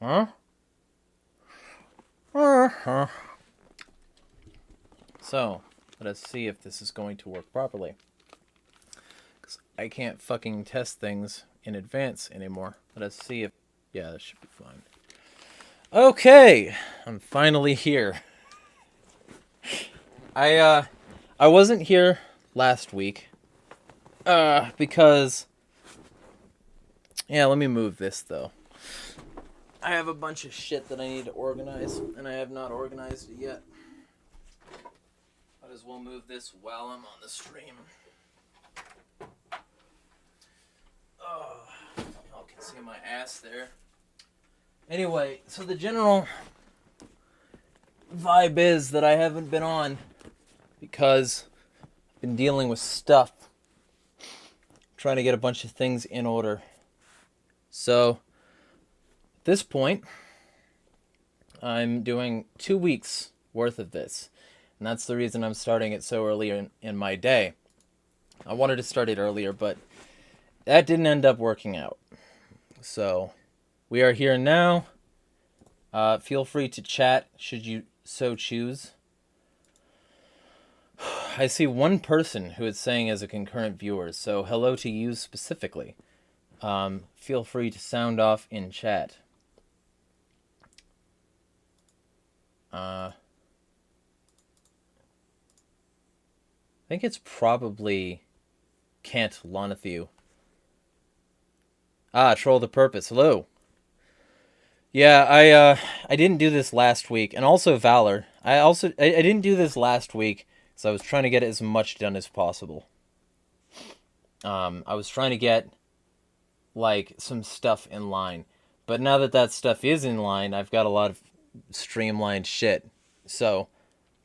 Huh? Uh-huh. So, let us see if this is going to work properly. Because I can't fucking test things in advance anymore. Let us see if... Yeah, this should be fine. Okay, I'm finally here. I wasn't here last week. Because... Yeah, let me move this, though. I have a bunch of shit that I need to organize, and I have not organized it yet. Might as well move this while I'm on the stream. Oh, y'all can see my ass there. Anyway, so the general vibe is that I haven't been on because I've been dealing with stuff. Trying to get a bunch of things in order. So, at this point, I'm doing 2 weeks worth of this. And that's the reason I'm starting it so early in my day. I wanted to start it earlier, but that didn't end up working out. So, we are here now. Feel free to chat should you so choose. I see one person who is saying as a concurrent viewer, so hello to you specifically. Feel free to sound off in chat. I think it's probably Kant Lonathew. Troll the Purpose. Hello. Yeah, I didn't do this last week, and also Valor. I didn't do this last week, so I was trying to get as much done as possible. I was trying to get like some stuff in line, but now that that stuff is in line, I've got a lot of streamlined shit. So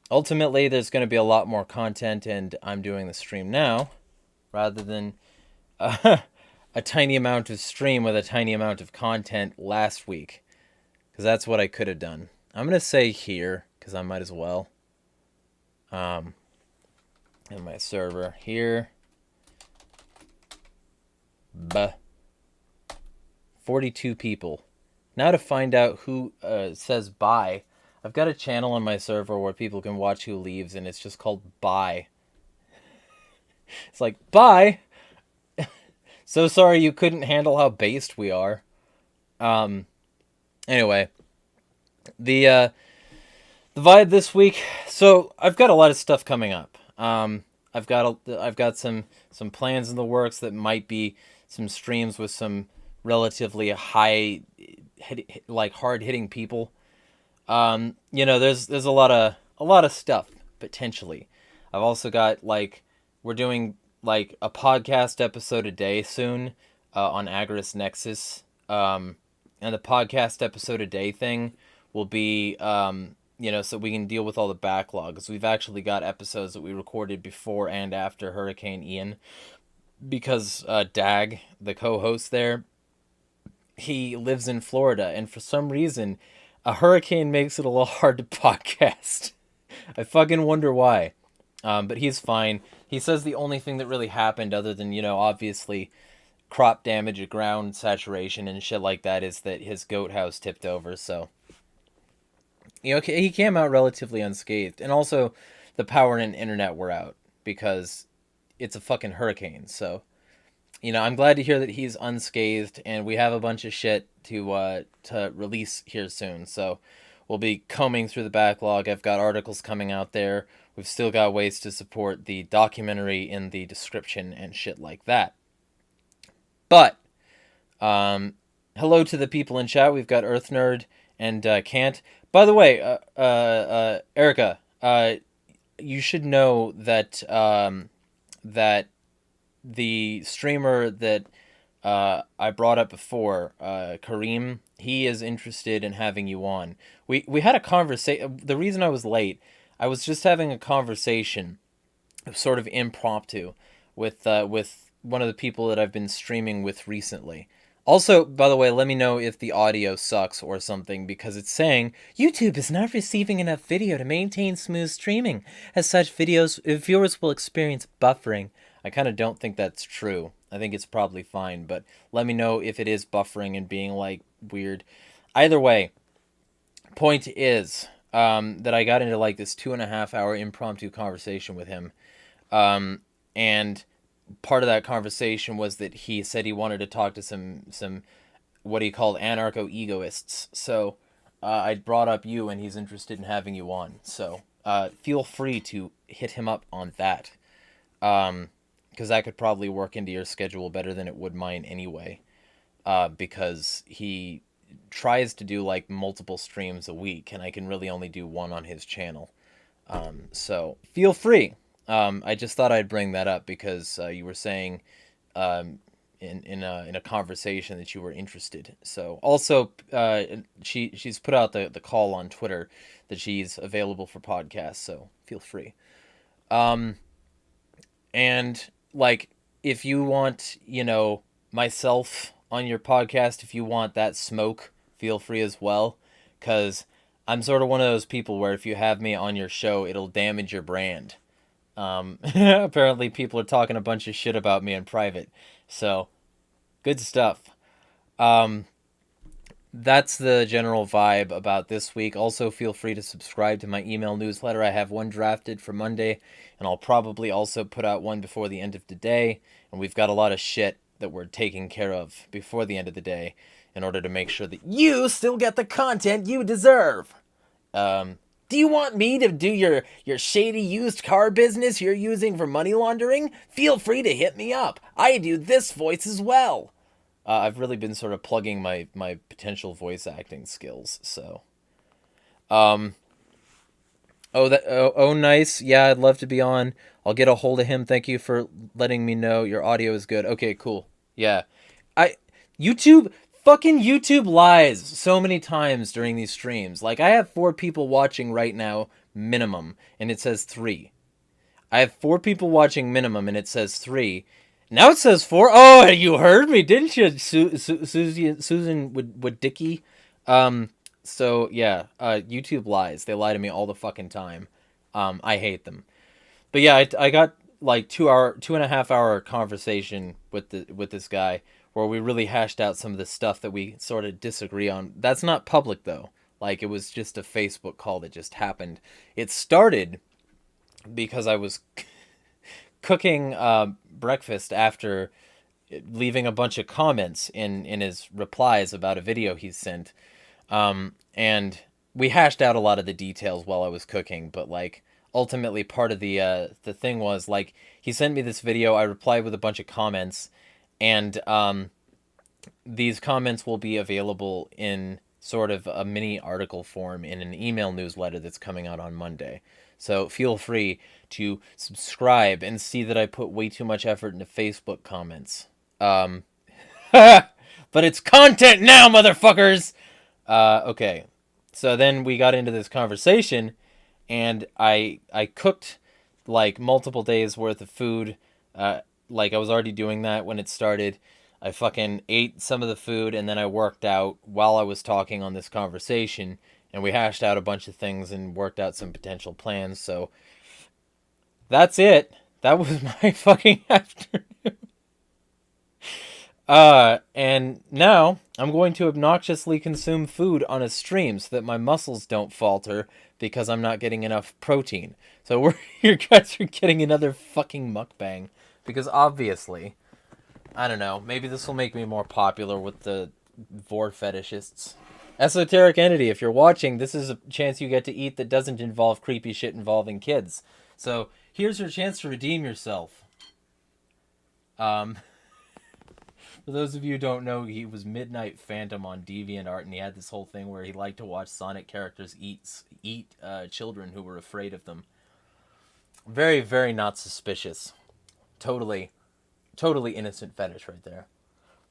ultimately, there's going to be a lot more content, and I'm doing the stream now rather than a tiny amount of stream with a tiny amount of content last week. Because that's what I could have done. I'm going to say here, because I might as well. In my server here. 42 people. Now to find out who says bye. I've got a channel on my server where people can watch who leaves, and it's just called bye. It's like, bye! So sorry you couldn't handle how based we are. Anyway, the vibe this week. So I've got a lot of stuff coming up. I've got some plans in the works that might be some streams with some relatively high, like hard hitting people. There's a lot of stuff potentially. I've also got we're doing like a podcast episode a day soon on AgoristNexus. And the podcast episode a day thing will be, so we can deal with all the backlog. Because we've actually got episodes that we recorded before and after Hurricane Ian. Because Dag, the co-host there, he lives in Florida. And for some reason, a hurricane makes it a little hard to podcast. I fucking wonder why. But he's fine. He says the only thing that really happened other than, obviously crop damage, ground saturation, and shit like that is that his goat house tipped over, so... he came out relatively unscathed. And also, the power and internet were out, because it's a fucking hurricane, so... I'm glad to hear that he's unscathed, and we have a bunch of shit to release here soon, so... We'll be combing through the backlog. I've got articles coming out there. We've still got ways to support the documentary in the description and shit like that. But, hello to the people in chat. We've got Earth Nerd and Kant. By the way, Erica, you should know that that the streamer that I brought up before, Kareem, he is interested in having you on. We had a conversation. The reason I was late, I was just having a conversation, sort of impromptu, with one of the people that I've been streaming with recently. Also, by the way, let me know if the audio sucks or something, because it's saying, YouTube is not receiving enough video to maintain smooth streaming. As such, viewers will experience buffering. I kind of don't think that's true. I think it's probably fine, but let me know if it is buffering and being, weird. Either way, point is that I got into like this 2.5 hour impromptu conversation with him. And part of that conversation was that he said he wanted to talk to some what he called anarcho-egoists. So I brought up you, and he's interested in having you on. So feel free to hit him up on that, because that could probably work into your schedule better than it would mine anyway. Because he tries to do like multiple streams a week, and I can really only do one on his channel. So feel free. I just thought I'd bring that up because you were saying in a conversation that you were interested. So also, she's put out the call on Twitter that she's available for podcasts. So feel free. And like, if you want, myself on your podcast, if you want that smoke, feel free as well. Because I'm sort of one of those people where if you have me on your show, it'll damage your brand. Apparently people are talking a bunch of shit about me in private. So, good stuff. That's the general vibe about this week. Also, feel free to subscribe to my email newsletter. I have one drafted for Monday, and I'll probably also put out one before the end of the day. And we've got a lot of shit that we're taking care of before the end of the day in order to make sure that you still get the content you deserve. Do you want me to do your shady used car business you're using for money laundering? Feel free to hit me up. I do this voice as well. I've really been sort of plugging my potential voice acting skills, so. Nice. Yeah, I'd love to be on. I'll get a hold of him. Thank you for letting me know your audio is good. Okay, cool. Yeah. Fucking YouTube lies so many times during these streams. Like, I have 4 people watching right now, minimum, and it says 3. I have 4 people watching minimum, and it says 3. Now it says 4. Oh, you heard me, didn't you, Susan Wojcicki? So, yeah, YouTube lies. They lie to me all the fucking time. I hate them. But yeah, I got like 2.5 hour conversation with this guy where we really hashed out some of the stuff that we sort of disagree on. That's not public, though. Like, it was just a Facebook call that just happened. It started because I was cooking breakfast after leaving a bunch of comments in his replies about a video he sent. And we hashed out a lot of the details while I was cooking, but like ultimately part of the thing was like he sent me this video, I replied with a bunch of comments, and these comments will be available in sort of a mini article form in an email newsletter that's coming out on Monday. So feel free to subscribe and see that I put way too much effort into Facebook comments. But it's content now, motherfuckers! Okay. So then we got into this conversation, and I cooked like multiple days worth of food. Like I was already doing that when it started. I fucking ate some of the food, and then I worked out while I was talking on this conversation, and we hashed out a bunch of things and worked out some potential plans. So that's it. That was my fucking afternoon. And now I'm going to obnoxiously consume food on a stream so that my muscles don't falter because I'm not getting enough protein. So you guys are getting another fucking mukbang because obviously, I don't know, maybe this will make me more popular with the vor fetishists. Esoteric Entity, if you're watching, this is a chance you get to eat that doesn't involve creepy shit involving kids. So here's your chance to redeem yourself. For those of you who don't know, he was Midnight Phantom on DeviantArt, and he had this whole thing where he liked to watch Sonic characters eat children who were afraid of them. Very, very not suspicious. Totally innocent fetish right there.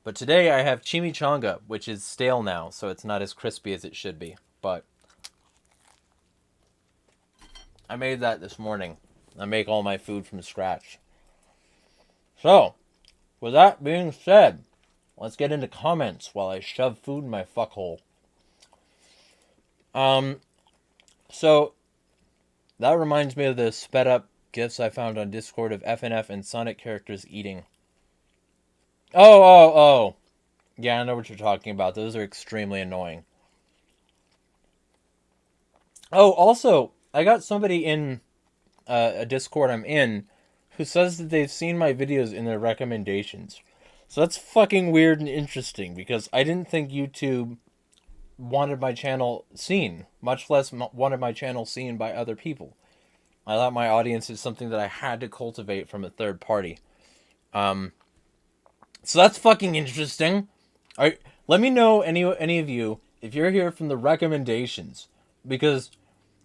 But today I have chimichanga, which is stale now, so it's not as crispy as it should be. But I made that this morning. I make all my food from scratch. So, with that being said, let's get into comments while I shove food in my fuckhole. So, that reminds me of the sped up GIFs I found on Discord of FNF and Sonic characters eating. Oh. Yeah, I know what you're talking about. Those are extremely annoying. Oh, also, I got somebody in a Discord I'm in who says that they've seen my videos in their recommendations. So that's fucking weird and interesting because I didn't think YouTube wanted my channel seen, much less wanted my channel seen by other people. I thought my audience is something that I had to cultivate from a third party. Um, so that's fucking interesting. All right, let me know any of you if you're here from the recommendations because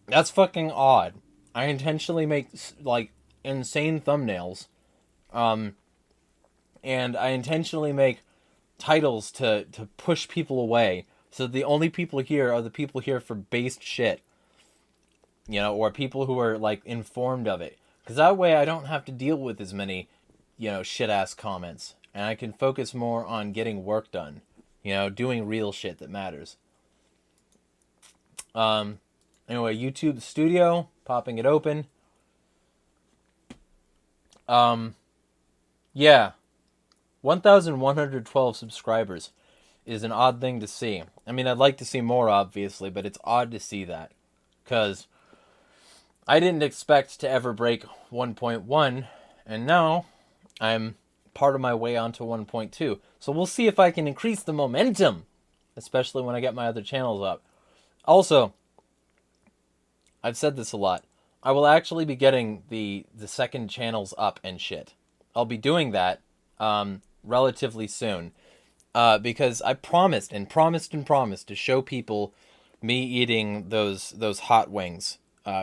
that's fucking odd. I intentionally make like insane thumbnails, um, and I intentionally make titles to push people away. So the only people here are the people here for based shit, or people who are like informed of it. Because that way I don't have to deal with as many, shit ass comments, and I can focus more on getting work done. Doing real shit that matters. Um, anyway, YouTube Studio, popping it open. Yeah, 1,112 subscribers is an odd thing to see. I mean, I'd like to see more, obviously, but it's odd to see that. Because I didn't expect to ever break 1.1, and now I'm part of my way onto 1.2. So we'll see if I can increase the momentum, especially when I get my other channels up. Also, I've said this a lot. I will actually be getting the second channels up and shit. I'll be doing that relatively soon. Because I promised and promised and promised to show people me eating those hot wings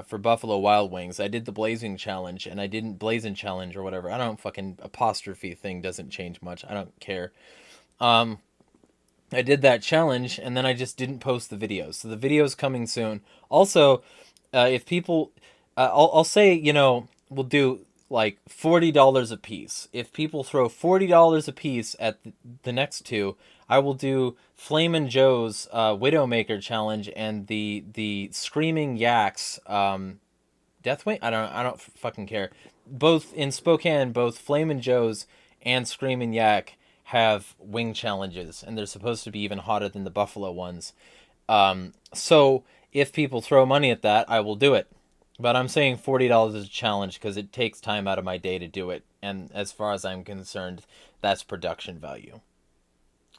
for Buffalo Wild Wings. I did the blazing challenge, and I didn't blazing challenge or whatever. I don't fucking apostrophe thing doesn't change much. I don't care. I did that challenge, and then I just didn't post the videos. So the video's coming soon. Also, if people, I'll say, we'll do like $40 a piece. If people throw $40 a piece at the next two, I will do Flamin' Joe's Widowmaker challenge and the Screaming Yaks Deathwing. I don't fucking care. Both in Spokane, both Flamin' Joe's and Screaming Yak have wing challenges, and they're supposed to be even hotter than the Buffalo ones. So if people throw money at that, I will do it. But I'm saying $40 is a challenge because it takes time out of my day to do it. And as far as I'm concerned, that's production value.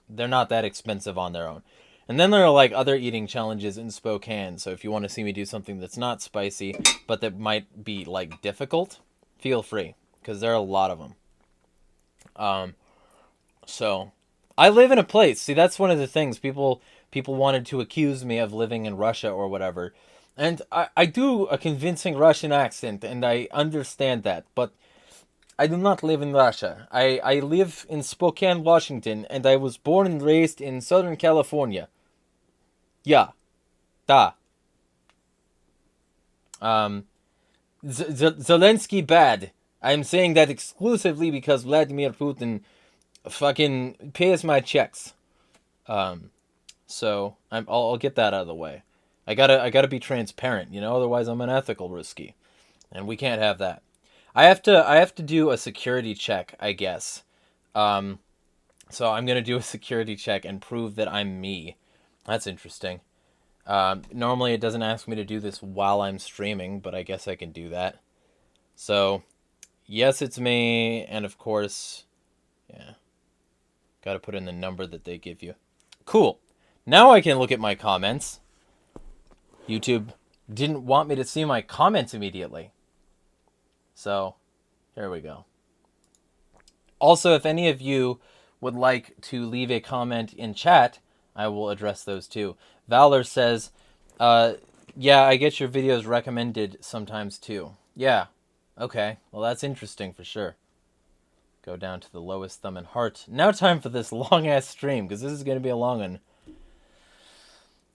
They're not that expensive on their own. And then there are like other eating challenges in Spokane. So if you want to see me do something that's not spicy, but that might be like difficult, feel free. Because there are a lot of them. So I live in a place. See, that's one of the things people wanted to accuse me of living in Russia or whatever. And I do a convincing Russian accent, and I understand that, but I do not live in Russia. I live in Spokane, Washington, and I was born and raised in Southern California. Yeah, da. Zelensky bad. I'm saying that exclusively because Vladimir Putin fucking pays my checks. So I'll get that out of the way. I gotta be transparent, otherwise I'm unethical, risky, and we can't have that. I have to do a security check, I guess. So I'm gonna do a security check and prove that I'm me. That's interesting. Normally it doesn't ask me to do this while I'm streaming, but I guess I can do that. So, yes, it's me, and of course, yeah, gotta put in the number that they give you. Cool. Now I can look at my comments. YouTube didn't want me to see my comments immediately. So, here we go. Also, if any of you would like to leave a comment in chat, I will address those too. Valor says, yeah, I get your videos recommended sometimes too. Yeah, okay. Well, that's interesting for sure. Go down to the lowest thumb and heart. Now time for this long-ass stream, because this is going to be a long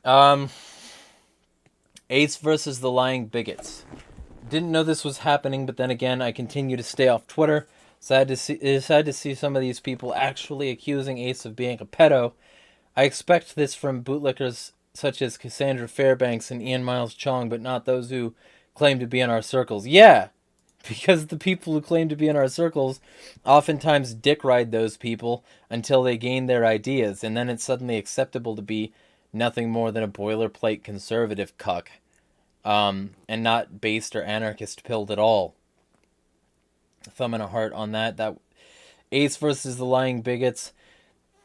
one. Ace versus the lying bigots. Didn't know this was happening, but then again, I continue to stay off Twitter. Sad to see some of these people actually accusing Ace of being a pedo. I expect this from bootlickers such as Cassandra Fairbanks and Ian Miles Chong, but not those who claim to be in our circles. Yeah, because the people who claim to be in our circles oftentimes dick ride those people until they gain their ideas, and then it's suddenly acceptable to be nothing more than a boilerplate conservative cuck. and not based or anarchist pilled at all. Thumb and a heart on that. That Ace versus the lying bigots.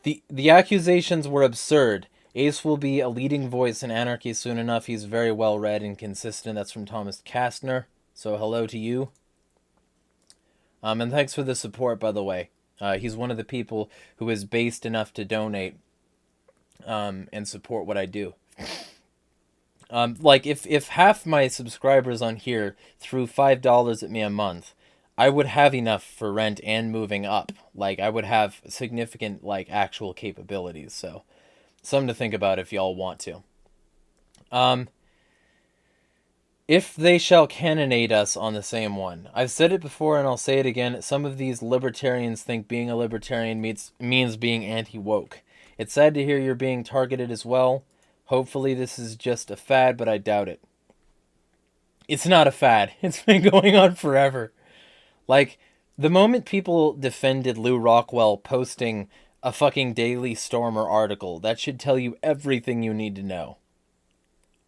The accusations were absurd. Ace will be a leading voice in anarchy soon enough. He's very well read and consistent. That's from Thomas Kastner. So hello to you. And thanks for the support, by the way. He's one of the people who is based enough to donate and support what I do. Like if half my subscribers on here threw $5 at me a month, I would have enough for rent and moving up. Like I would have significant like actual capabilities. So something to think about if y'all want to. If they shall cannonade us on the same one. I've said it before and I'll say it again. Some of these libertarians think being a libertarian means being anti-woke. It's sad to hear you're being targeted as well. Hopefully this is just a fad, but I doubt it. It's not a fad. It's been going on forever. Like, the moment people defended Lou Rockwell posting a fucking Daily Stormer article, that should tell you everything you need to know.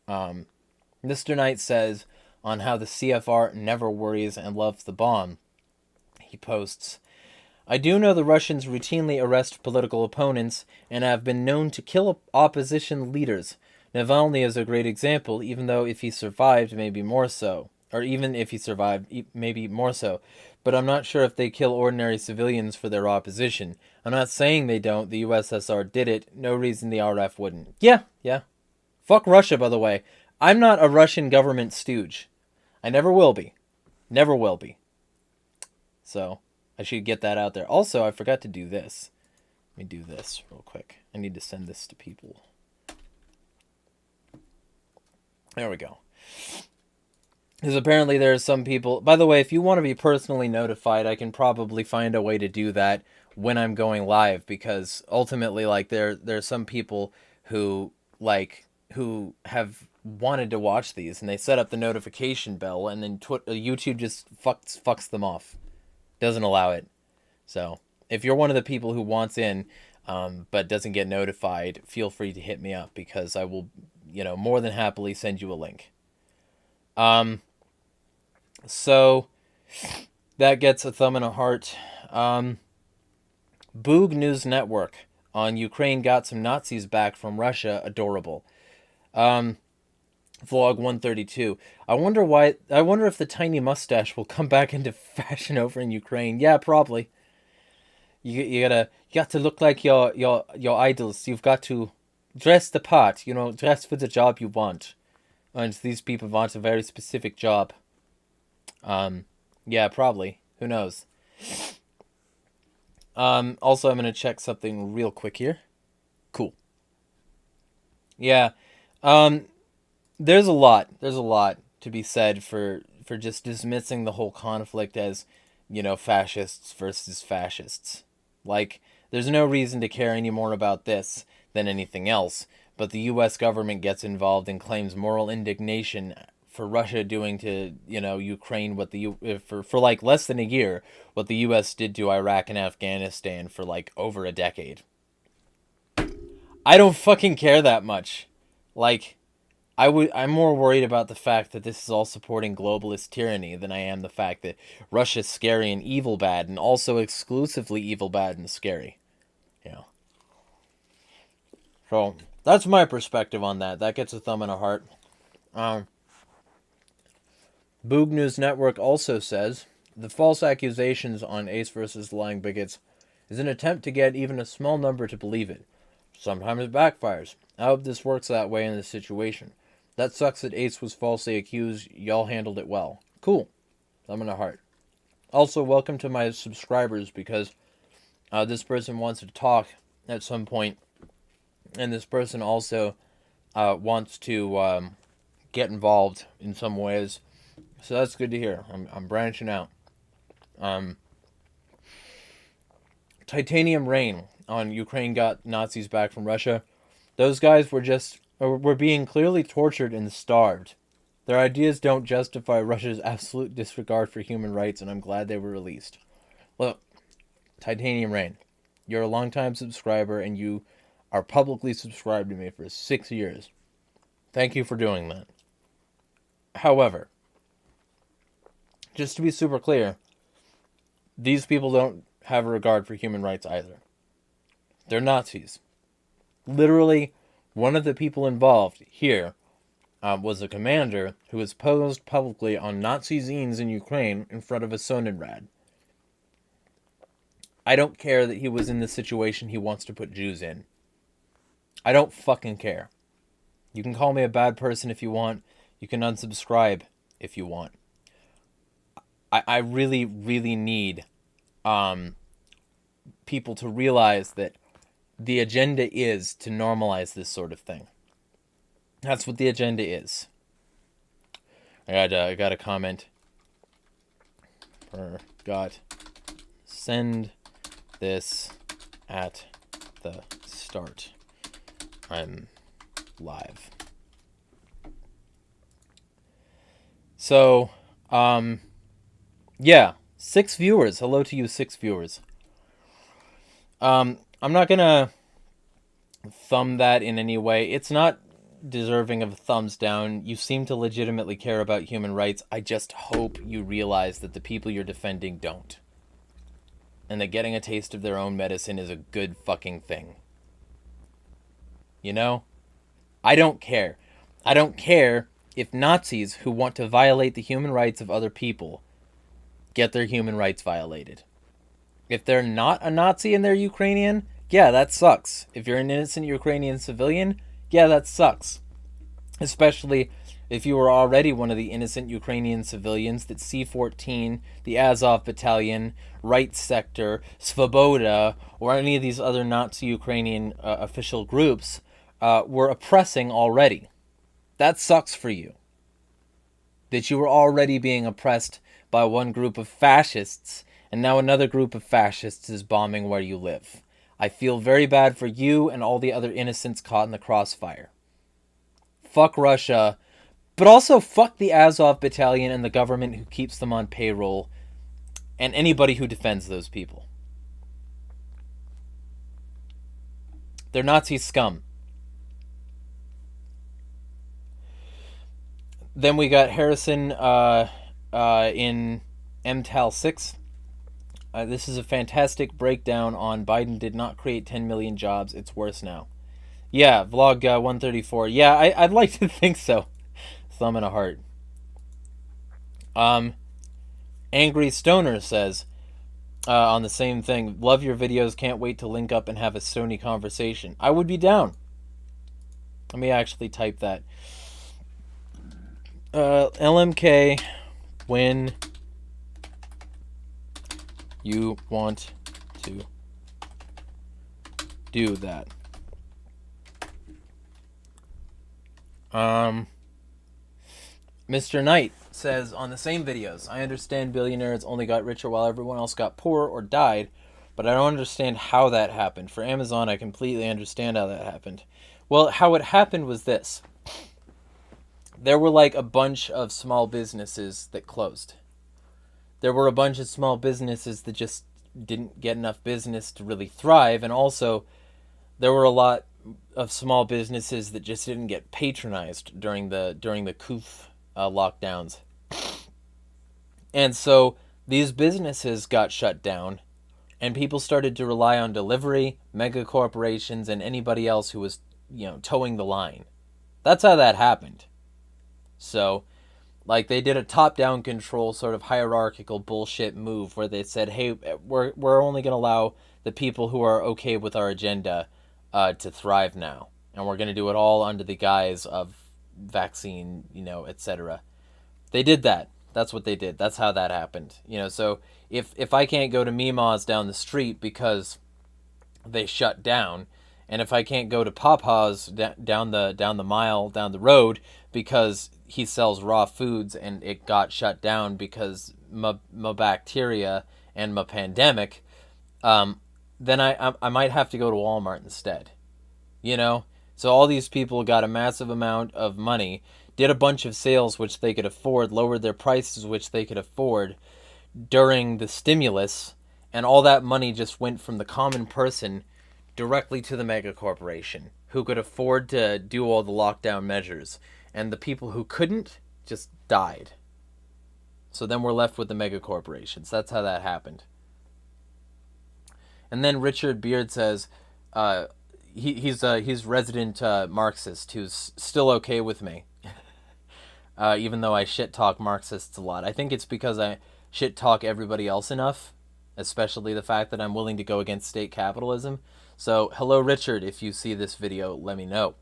Mr. Knight says on how the CFR never worries and loves the bomb. He posts, I do know the Russians routinely arrest political opponents and have been known to kill opposition leaders. Navalny is a great example, even though if he survived, maybe more so. Or even if he survived, maybe more so. But I'm not sure if they kill ordinary civilians for their opposition. I'm not saying they don't. The USSR did it. No reason the RF wouldn't. Yeah. Fuck Russia, by the way. I'm not a Russian government stooge. I never will be. Never will be. So, I should get that out there. Also, I forgot to do this. Let me do this real quick. I need to send this to people. There we go. Because apparently there are some people... By the way, if you want to be personally notified, I can probably find a way to do that when I'm going live. Because ultimately, like, there are some people who have wanted to watch these. And they set up the notification bell. And then YouTube just fucks them off. Doesn't allow it. So, if you're one of the people who wants in, but doesn't get notified, feel free to hit me up. Because I will, more than happily send you a link. So, that gets a thumb and a heart. Boog News Network on Ukraine got some Nazis back from Russia. Adorable. Vlog 132. I wonder if the tiny mustache will come back into fashion over in Ukraine. Yeah, probably. You got to look like your idols. You've got to dress the part. Dress for the job you want. And these people want a very specific job. Yeah, probably. Who knows? Also, I'm going to check something real quick here. Cool. Yeah. There's a lot to be said for just dismissing the whole conflict as, fascists versus fascists. Like, there's no reason to care any more about this than anything else, but the U.S. government gets involved and claims moral indignation for Russia doing to, Ukraine what for like less than a year, what the U.S. did to Iraq and Afghanistan for like over a decade. I don't fucking care that much. Like, I'm more worried about the fact that this is all supporting globalist tyranny than I am the fact that Russia's scary and evil bad, and also exclusively evil bad and scary. So, that's my perspective on that. That gets a thumb and a heart. Boog News Network also says, the false accusations on Ace versus lying bigots is an attempt to get even a small number to believe it. Sometimes it backfires. I hope this works that way in this situation. That sucks that Ace was falsely accused. Y'all handled it well. Cool. Thumb and a heart. Also, welcome to my subscribers, because this person wants to talk at some point, and this person also wants to get involved in some ways. So that's good to hear. I'm branching out. Titanium Rain on Ukraine got Nazis back from Russia. Those guys were being clearly tortured and starved. Their ideas don't justify Russia's absolute disregard for human rights, and I'm glad they were released. Look, Titanium Rain, you're a longtime subscriber, and you are publicly subscribed to me for 6 years. Thank you for doing that. However, just to be super clear, these people don't have a regard for human rights either. They're Nazis. Literally, one of the people involved here was a commander who was posed publicly on Nazi zines in Ukraine in front of a Sonnenrad. I don't care that he was in the situation he wants to put Jews in. I don't fucking care. You can call me a bad person if you want. You can unsubscribe if you want. I really, really need people to realize that the agenda is to normalize this sort of thing. That's what the agenda is. I got a comment. Forgot. Send this at the start. I'm live. So, yeah, 6 viewers. Hello to you, 6 viewers. I'm not gonna thumb that in any way. It's not deserving of a thumbs down. You seem to legitimately care about human rights. I just hope you realize that the people you're defending don't. And that getting a taste of their own medicine is a good fucking thing. You know? I don't care. I don't care if Nazis who want to violate the human rights of other people get their human rights violated. If they're not a Nazi and they're Ukrainian, yeah, that sucks. If you're an innocent Ukrainian civilian, yeah, that sucks. Especially if you were already one of the innocent Ukrainian civilians that C-14, the Azov Battalion, Right Sector, Svoboda, or any of these other Nazi Ukrainian official groups were oppressing already. That sucks for you. That you were already being oppressed by one group of fascists, and now another group of fascists is bombing where you live. I feel very bad for you and all the other innocents caught in the crossfire. Fuck Russia, but also fuck the Azov Battalion and the government who keeps them on payroll, and anybody who defends those people. They're Nazi scum. Then we got Harrison in MTAL 6. This is a fantastic breakdown on Biden did not create 10 million jobs. It's worse now. Yeah, vlog 134. Yeah, I'd like to think so. Thumb and a heart. Angry Stoner says on the same thing, love your videos, can't wait to link up and have a Sony conversation. I would be down. Let me actually type that. LMK, when you want to do that. Mr. Knight says on the same videos, I understand billionaires only got richer while everyone else got poorer or died, but I don't understand how that happened. For Amazon, I completely understand how that happened. Well, how it happened was this. There were like a bunch of small businesses that closed. There were a bunch of small businesses that just didn't get enough business to really thrive, and also there were a lot of small businesses that just didn't get patronized during the COOF lockdowns. And so these businesses got shut down, and people started to rely on delivery, mega corporations, and anybody else who was, towing the line. That's how that happened. So, like, they did a top-down control sort of hierarchical bullshit move where they said, hey, we're only going to allow the people who are okay with our agenda to thrive now. And we're going to do it all under the guise of vaccine, etc. They did that. That's what they did. That's how that happened. So if I can't go to Mima's down the street because they shut down, and if I can't go to Papa's down the mile down the road because he sells raw foods and it got shut down because my bacteria and my pandemic, then I might have to go to Walmart instead. So all these people got a massive amount of money, did a bunch of sales which they could afford, lowered their prices which they could afford during the stimulus, and all that money just went from the common person directly to the mega corporation who could afford to do all the lockdown measures. And the people who couldn't, just died. So then we're left with the mega corporations. That's how that happened. And then Richard Beard says, he's resident Marxist who's still okay with me, even though I shit talk Marxists a lot. I think it's because I shit talk everybody else enough, especially the fact that I'm willing to go against state capitalism. So hello Richard, if you see this video, let me know.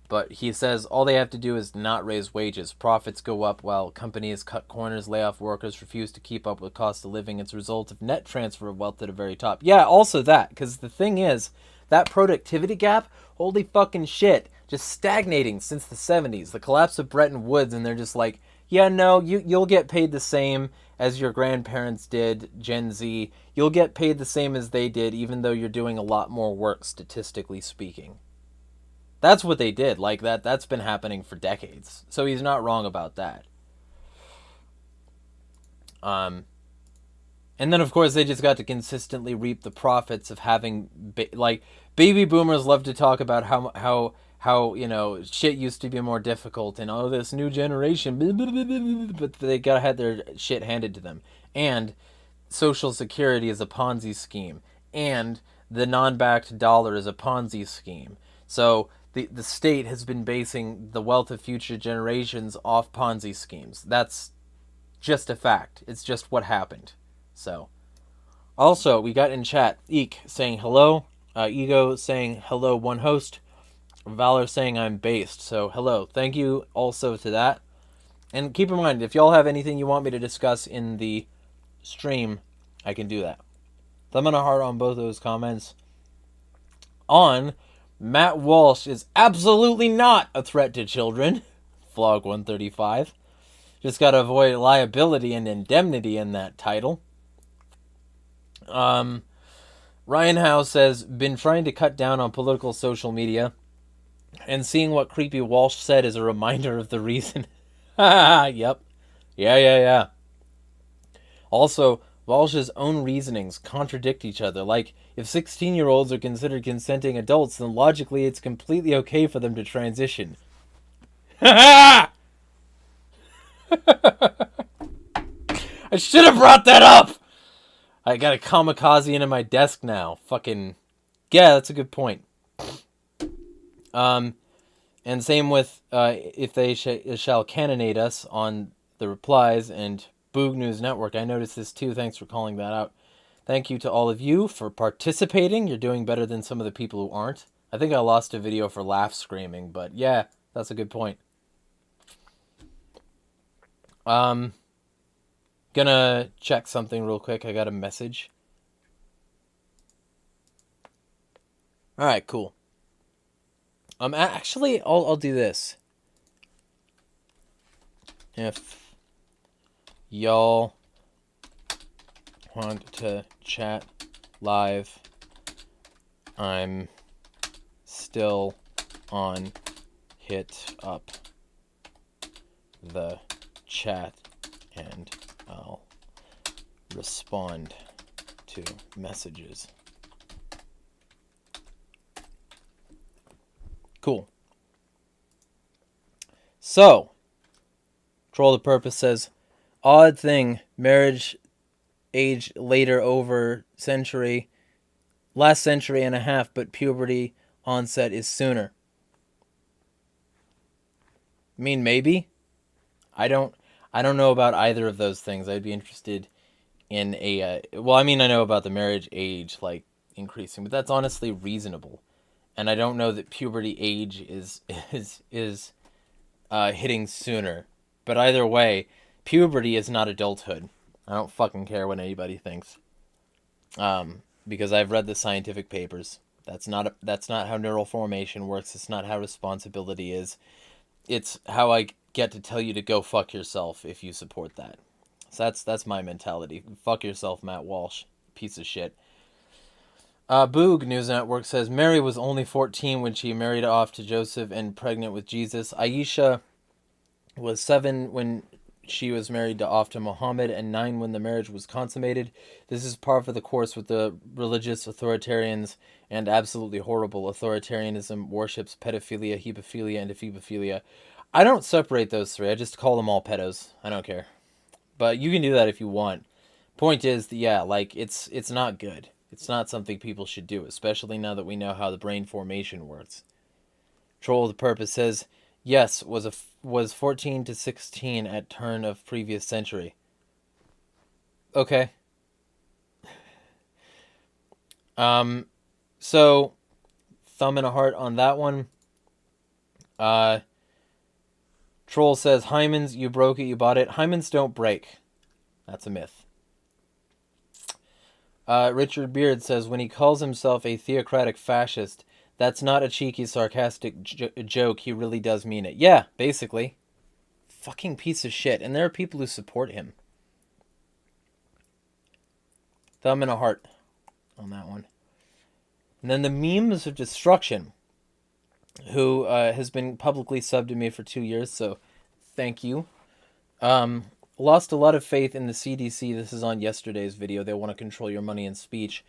But he says all they have to do is not raise wages. Profits go up while companies cut corners, lay off workers, refuse to keep up with cost of living. It's a result of net transfer of wealth to the very top. Yeah, also that, because the thing is, that productivity gap, holy fucking shit, just stagnating since the 70s. The collapse of Bretton Woods, and they're just like, yeah, no, you'll get paid the same as your grandparents did, Gen Z. You'll get paid the same as they did, even though you're doing a lot more work, statistically speaking. That's what they did. Like, that's been happening for decades. So he's not wrong about that. And then, of course, they just got to consistently reap the profits of having... baby boomers love to talk about how you know, shit used to be more difficult and, oh, this new generation... But they got to have their shit handed to them. And Social Security is a Ponzi scheme. And the non-backed dollar is a Ponzi scheme. So... The state has been basing the wealth of future generations off Ponzi schemes. That's just a fact. It's just what happened. So, also, we got in chat, Eek saying hello, Ego saying hello, one host, Valor saying I'm based. So, hello. Thank you also to that. And keep in mind, if y'all have anything you want me to discuss in the stream, I can do that. Thumb and a heart on both of those comments. On... Matt Walsh is absolutely not a threat to children. Vlog 135. Just gotta avoid liability and indemnity in that title. Ryan Howe says, been trying to cut down on political social media, and seeing what creepy Walsh said is a reminder of the reason. Yep. Yeah. Also, Walsh's own reasonings contradict each other. Like, if 16-year-olds are considered consenting adults, then logically it's completely okay for them to transition. I should have brought that up! I got a kamikaze into my desk now. Fucking... Yeah, that's a good point. And same with, if they shall cannonade us on the replies and... Boog News Network. I noticed this too. Thanks for calling that out. Thank you to all of you for participating. You're doing better than some of the people who aren't. I think I lost a video for laugh screaming, but yeah, that's a good point. Gonna check something real quick. I got a message. Alright, cool. Actually, I'll do this. If y'all want to chat live, I'm still on. Hit up the chat and I'll respond to messages. Cool. So, Troll the Purpose says, odd thing, marriage age later over last century and a half, but puberty onset is sooner. I mean, maybe. I don't know about either of those things. I'd be interested in a, well, I mean, I know about the marriage age, like, increasing, but that's honestly reasonable. And I don't know that puberty age is hitting sooner. But either way, puberty is not adulthood. I don't fucking care what anybody thinks. Because I've read the scientific papers. That's not how neural formation works. It's not how responsibility is. It's how I get to tell you to go fuck yourself if you support that. So that's my mentality. Fuck yourself, Matt Walsh. Piece of shit. Boog News Network says, Mary was only 14 when she married off to Joseph and pregnant with Jesus. Aisha was 7 when she was married off to Muhammad and 9 when the marriage was consummated. This is par for the course with the religious authoritarians, and absolutely horrible authoritarianism worships pedophilia, hebephilia, and ephebophilia. I don't separate those three. I just call them all pedos. I don't care. But you can do that if you want. Point is, yeah, like, it's not good. It's not something people should do, especially now that we know how the brain formation works. Troll of the Purpose says, yes, was 14 to 16 at turn of previous century. Okay. So, thumb and a heart on that one. Troll says, hymens, you broke it, you bought it. Hymens don't break. That's a myth. Richard Beard says, when he calls himself a theocratic fascist, that's not a cheeky, sarcastic joke. He really does mean it. Yeah, basically. Fucking piece of shit. And there are people who support him. Thumb and a heart on that one. And then the Memes of Destruction, who has been publicly subbed to me for 2 years, so thank you. Lost a lot of faith in the CDC. This is on yesterday's video. They want to control your money and speech.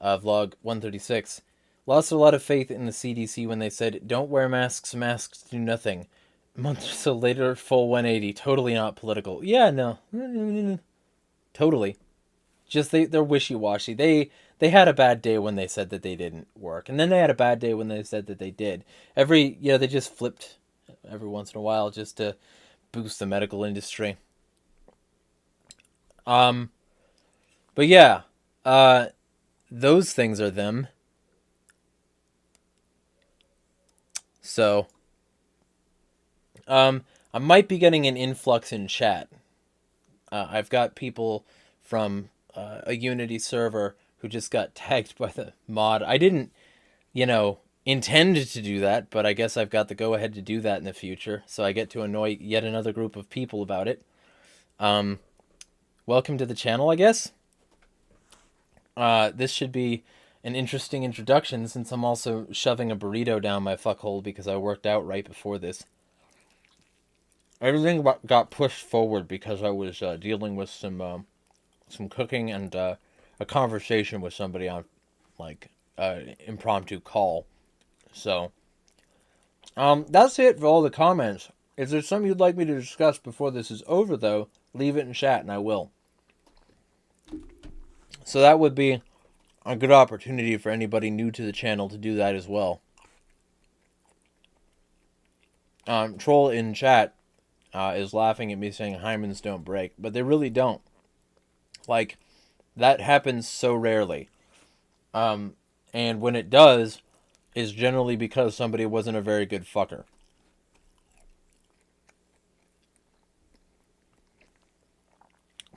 Vlog 136. Lost a lot of faith in the CDC when they said, don't wear masks, masks do nothing. A month or so later, full 180. Totally not political. Yeah, no. Totally. Just they're wishy-washy. They had a bad day when they said that they didn't work. And then they had a bad day when they said that they did. They just flipped every once in a while just to boost the medical industry. But yeah, those things are them. So, I might be getting an influx in chat. I've got people from a Unity server who just got tagged by the mod. I didn't, intend to do that, but I guess I've got the go-ahead to do that in the future, so I get to annoy yet another group of people about it. Welcome to the channel, I guess. This should be an interesting introduction since I'm also shoving a burrito down my fuckhole because I worked out right before this. Everything got pushed forward because I was dealing with some cooking and a conversation with somebody on, impromptu call. So, that's it for all the comments. If there's something you'd like me to discuss before this is over, though, leave it in chat and I will. So that would be a good opportunity for anybody new to the channel to do that as well. Troll in chat is laughing at me saying hymens don't break, but they really don't. Like, that happens so rarely. And when it does, is generally because somebody wasn't a very good fucker.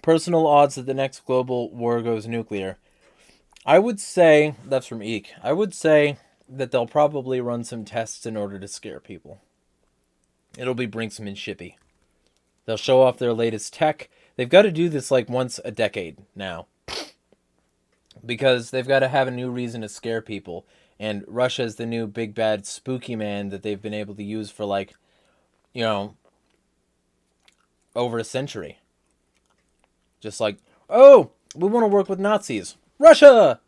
Personal odds that the next global war goes nuclear. I would say, that's from Eek, I would say that they'll probably run some tests in order to scare people. It'll be brinksmanshipy. They'll show off their latest tech. They've got to do this like once a decade now. Because they've got to have a new reason to scare people. And Russia's the new big bad spooky man that they've been able to use for over a century. Just like, oh, we want to work with Nazis. Russia!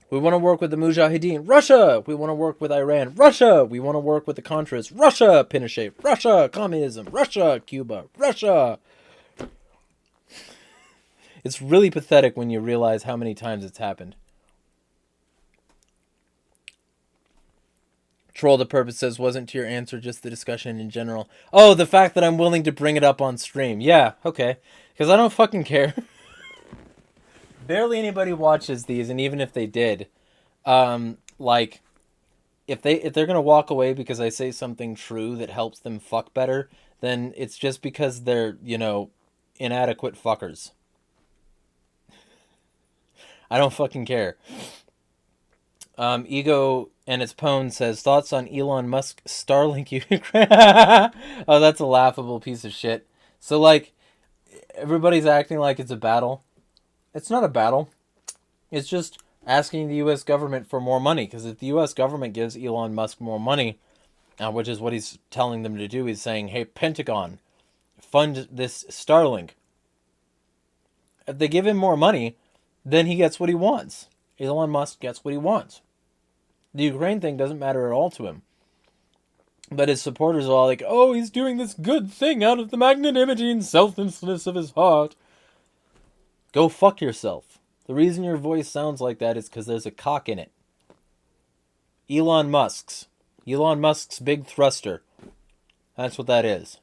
We want to work with the Mujahideen. Russia! We want to work with Iran. Russia! We want to work with the Contras. Russia! Pinochet. Russia! Communism. Russia! Cuba. Russia! It's really pathetic when you realize how many times it's happened. Troll the Purpose says, wasn't to your answer just the discussion in general. Oh, the fact that I'm willing to bring it up on stream. Yeah, okay. Because I don't fucking care. Barely anybody watches these, and even if they did, if they're gonna walk away because I say something true that helps them fuck better, then it's just because they're, inadequate fuckers. I don't fucking care. Ego and its pwn says, thoughts on Elon Musk Starlink Ukraine. Oh, that's a laughable piece of shit. So, everybody's acting like it's a battle. It's not a battle. It's just asking the U.S. government for more money. Because if the U.S. government gives Elon Musk more money, which is what he's telling them to do, he's saying, hey, Pentagon, fund this Starlink. If they give him more money, then he gets what he wants. Elon Musk gets what he wants. The Ukraine thing doesn't matter at all to him. But his supporters are all like, oh, he's doing this good thing out of the magnanimity and selflessness of his heart. Go fuck yourself. The reason your voice sounds like that is because there's a cock in it. Elon Musk's big thruster. That's what that is.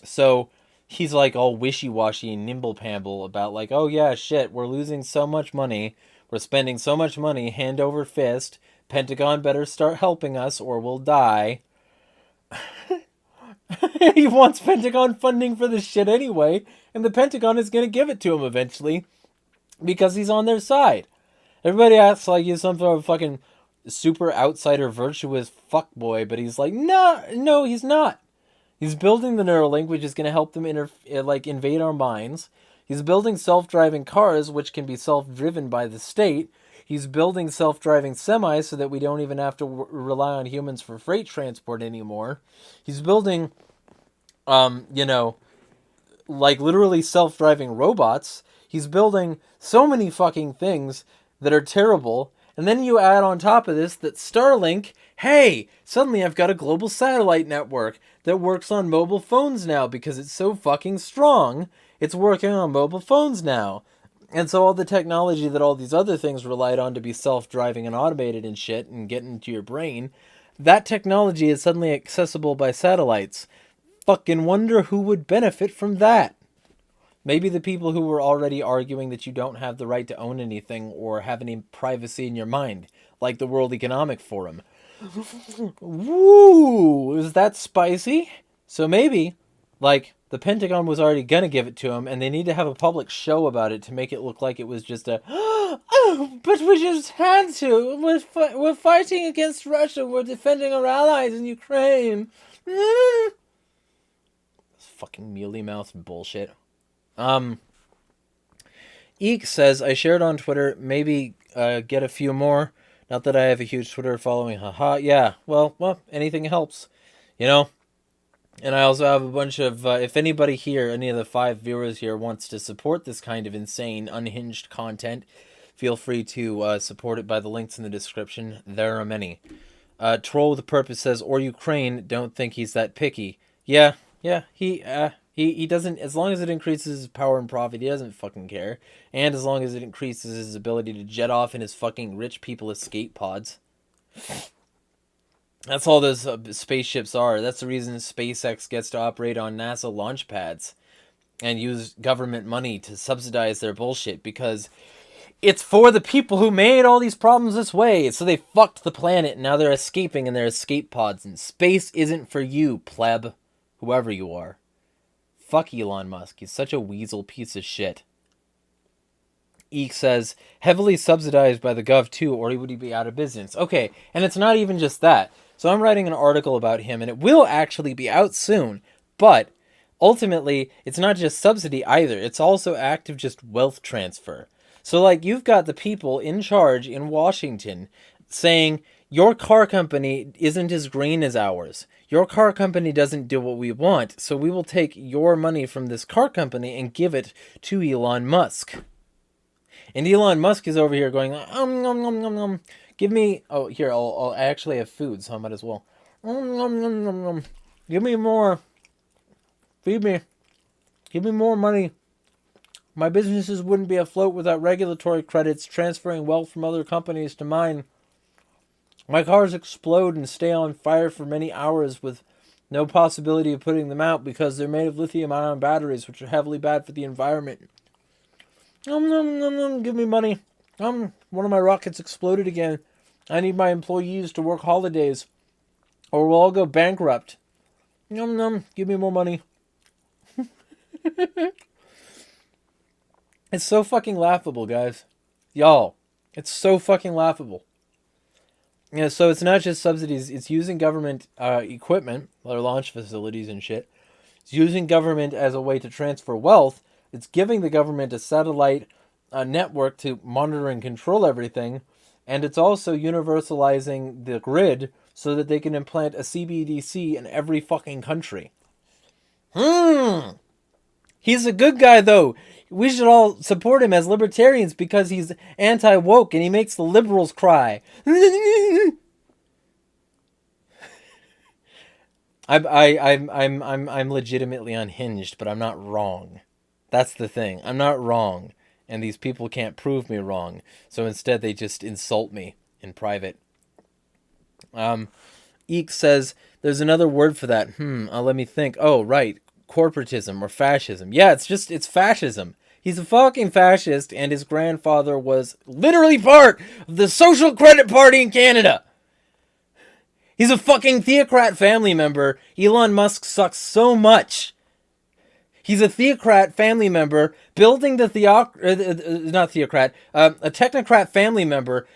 So he's like all wishy-washy and nimble-pamble about like, oh yeah, shit, we're losing so much money. We're spending so much money, hand over fist. Pentagon better start helping us or we'll die. He wants Pentagon funding for this shit anyway, and the Pentagon is going to give it to him eventually because he's on their side. Everybody acts like he's some sort of fucking super outsider virtuous fuckboy, but he's like, no, he's not. He's building the Neuralink, which is going to help them invade our minds. He's building self-driving cars, which can be self-driven by the state. He's building self-driving semis so that we don't even have to rely on humans for freight transport anymore. He's building, literally self-driving robots. He's building so many fucking things that are terrible. And then you add on top of this that Starlink, hey, suddenly I've got a global satellite network that works on mobile phones now because it's so fucking strong. It's working on mobile phones now. And so all the technology that all these other things relied on to be self-driving and automated and shit and get into your brain, that technology is suddenly accessible by satellites. Fucking wonder who would benefit from that. Maybe the people who were already arguing that you don't have the right to own anything or have any privacy in your mind, like the World Economic Forum. Woo! Is that spicy? So maybe, the Pentagon was already gonna give it to him, and they need to have a public show about it to make it look like it was just a, oh, but we just had to. We're fighting against Russia. We're defending our allies in Ukraine. This fucking mealy-mouthed bullshit. Eek says, I shared on Twitter, maybe get a few more. Not that I have a huge Twitter following, haha. Yeah, well, anything helps, And I also have a bunch of, if anybody here, any of the 5 viewers here wants to support this kind of insane, unhinged content, feel free to support it by the links in the description. There are many. Troll with a Purpose says, or Ukraine, don't think he's that picky. Yeah, he doesn't, as long as it increases his power and profit, he doesn't fucking care. And as long as it increases his ability to jet off in his fucking rich people escape pods. That's all those spaceships are. That's the reason SpaceX gets to operate on NASA launch pads and use government money to subsidize their bullshit, because it's for the people who made all these problems this way. So they fucked the planet, and now they're escaping in their escape pods, and space isn't for you, pleb, whoever you are. Fuck Elon Musk. He's such a weasel piece of shit. Eek says, heavily subsidized by the gov too, or would he be out of business? Okay, and it's not even just that. So I'm writing an article about him, and it will actually be out soon. But ultimately, it's not just subsidy either. It's also active just wealth transfer. So you've got the people in charge in Washington saying, your car company isn't as green as ours. Your car company doesn't do what we want, so we will take your money from this car company and give it to Elon Musk. And Elon Musk is over here going, nom, nom, nom, nom. Give me, oh, here, I actually have food, so I might as well. Nom, nom, nom, nom, nom. Give me more. Feed me. Give me more money. My businesses wouldn't be afloat without regulatory credits transferring wealth from other companies to mine. My cars explode and stay on fire for many hours with no possibility of putting them out because they're made of lithium-ion batteries, which are heavily bad for the environment. Nom, nom, nom, nom. Give me money. One of my rockets exploded again. I need my employees to work holidays, or we'll all go bankrupt. Nom, nom. Give me more money. It's so fucking laughable, guys. Y'all, it's so fucking laughable. Yeah, so it's not just subsidies. It's using government equipment, or launch facilities and shit. It's using government as a way to transfer wealth. It's giving the government a satellite network to monitor and control everything. And it's also universalizing the grid so that they can implant a CBDC in every fucking country. He's a good guy, though. We should all support him as libertarians because he's anti-woke and he makes the liberals cry. I'm legitimately unhinged, but I'm not wrong. That's the thing. I'm not wrong, and these people can't prove me wrong. So instead, they just insult me in private. Eek says there's another word for that. Let me think. Oh, right, corporatism or fascism. Yeah, it's fascism. He's a fucking fascist, and his grandfather was literally part of the Social Credit Party in Canada. He's a fucking theocrat family member. Elon Musk sucks so much. He's a theocrat family member building the not theocrat, a technocrat family member,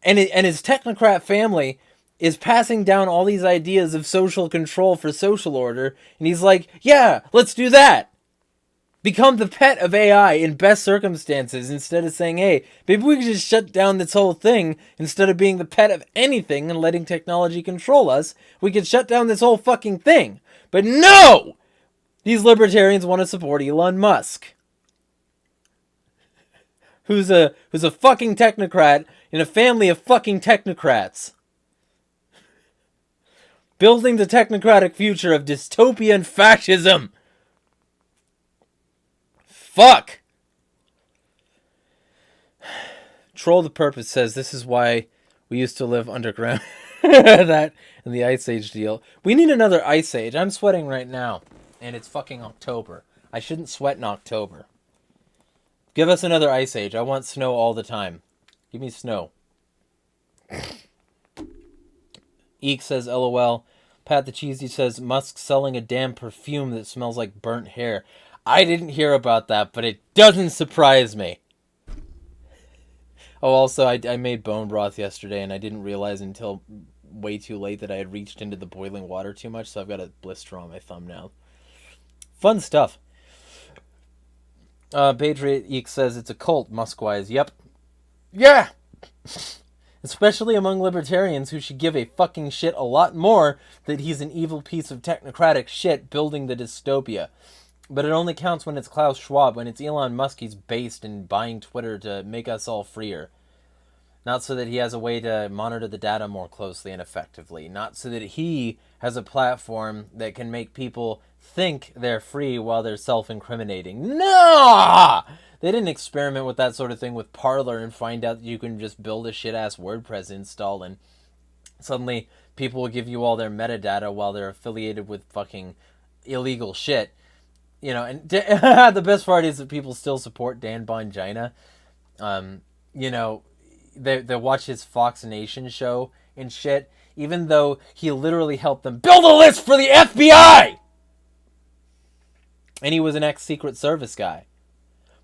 and his technocrat family is passing down all these ideas of social control for social order, and he's like, yeah, let's do that. Become the pet of AI in best circumstances instead of saying, hey, maybe we could just shut down this whole thing instead of being the pet of anything and letting technology control us. We could shut down this whole fucking thing. But no! These libertarians want to support Elon Musk, who's a fucking technocrat in a family of fucking technocrats. Building the technocratic future of dystopian fascism. Fuck! Troll the Purpose says this is why we used to live underground. That and the Ice Age deal. We need another Ice Age. I'm sweating right now. And it's fucking October. I shouldn't sweat in October. Give us another Ice Age. I want snow all the time. Give me snow. Eek says LOL. Pat the Cheesy says Musk selling a damn perfume that smells like burnt hair. I didn't hear about that, but it doesn't surprise me. Oh, also, I made bone broth yesterday, and I didn't realize until way too late that I had reached into the boiling water too much, so I've got a blister on my thumb now. Fun stuff. Patriot Eek says it's a cult, Muskwise. Yep. Yeah! Especially among libertarians who should give a fucking shit a lot more that he's an evil piece of technocratic shit building the dystopia. But it only counts when it's Klaus Schwab, when it's Elon Musk he's based in buying Twitter to make us all freer. Not so that he has a way to monitor the data more closely and effectively. Not so that he has a platform that can make people think they're free while they're self-incriminating. No! They didn't experiment with that sort of thing with Parler and find out that you can just build a shit-ass WordPress install and suddenly people will give you all their metadata while they're affiliated with fucking illegal shit. You know, and the best part is that people still support Dan Bongina. You know, they watch his Fox Nation show and shit, even though he literally helped them build a list for the FBI! And he was an ex-Secret Service guy.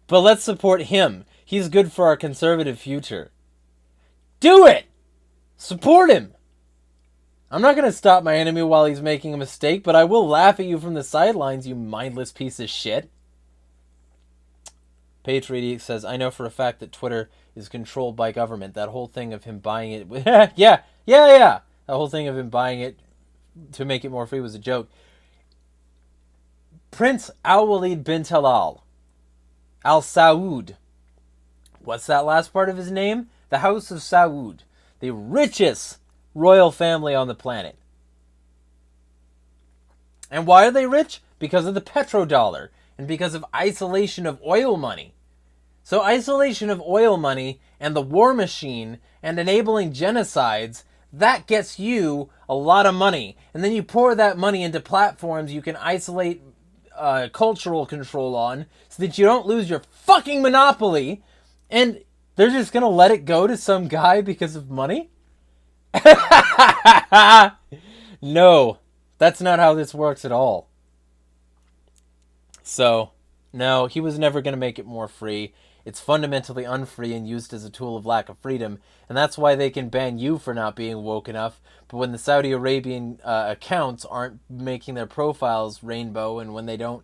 But let's support him. He's good for our conservative future. Do it! Support him! I'm not going to stop my enemy while he's making a mistake, but I will laugh at you from the sidelines, you mindless piece of shit. Patriot says, I know for a fact that Twitter is controlled by government. That whole thing of him buying it... yeah. That whole thing of him buying it to make it more free was a joke. Prince Al-Walid bin Talal. Al-Saud. What's that last part of his name? The House of Saud. The richest royal family on the planet. And why are they rich? Because of the petrodollar and because of isolation of oil money. So isolation of oil money and the war machine and enabling genocides, that gets you a lot of money. And then you pour that money into platforms you can isolate cultural control on so that you don't lose your fucking monopoly, and they're just going to let it go to some guy because of money? No, that's not how this works at all. So, no, he was never going to make it more free. It's fundamentally unfree and used as a tool of lack of freedom, and that's why they can ban you for not being woke enough. But when the Saudi Arabian accounts aren't making their profiles rainbow, and when they don't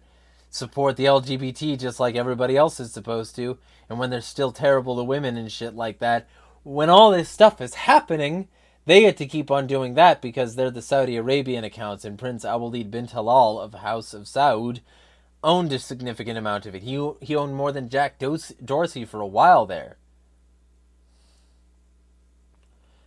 support the LGBT just like everybody else is supposed to, and when they're still terrible to women and shit like that, when all this stuff is happening, they get to keep on doing that because they're the Saudi Arabian accounts, and Prince Al-Walid bin Talal of House of Saud owned a significant amount of it. He owned more than Jack Dorsey for a while there.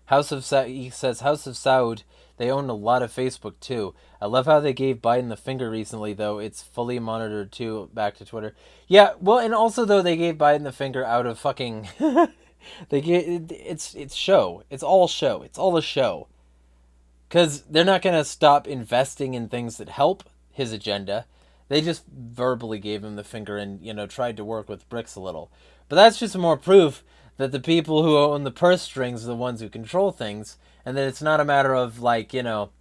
He says House of Saud, they own a lot of Facebook too. I love how they gave Biden the finger recently, though. It's fully monitored too. Back to Twitter. Yeah, well, and also though they gave Biden the finger out of fucking. It's show. It's all show. It's all a show. Because they're not gonna stop investing in things that help his agenda. They just verbally gave him the finger and tried to work with bricks a little. But that's just more proof that the people who own the purse strings are the ones who control things, and that it's not a matter of well,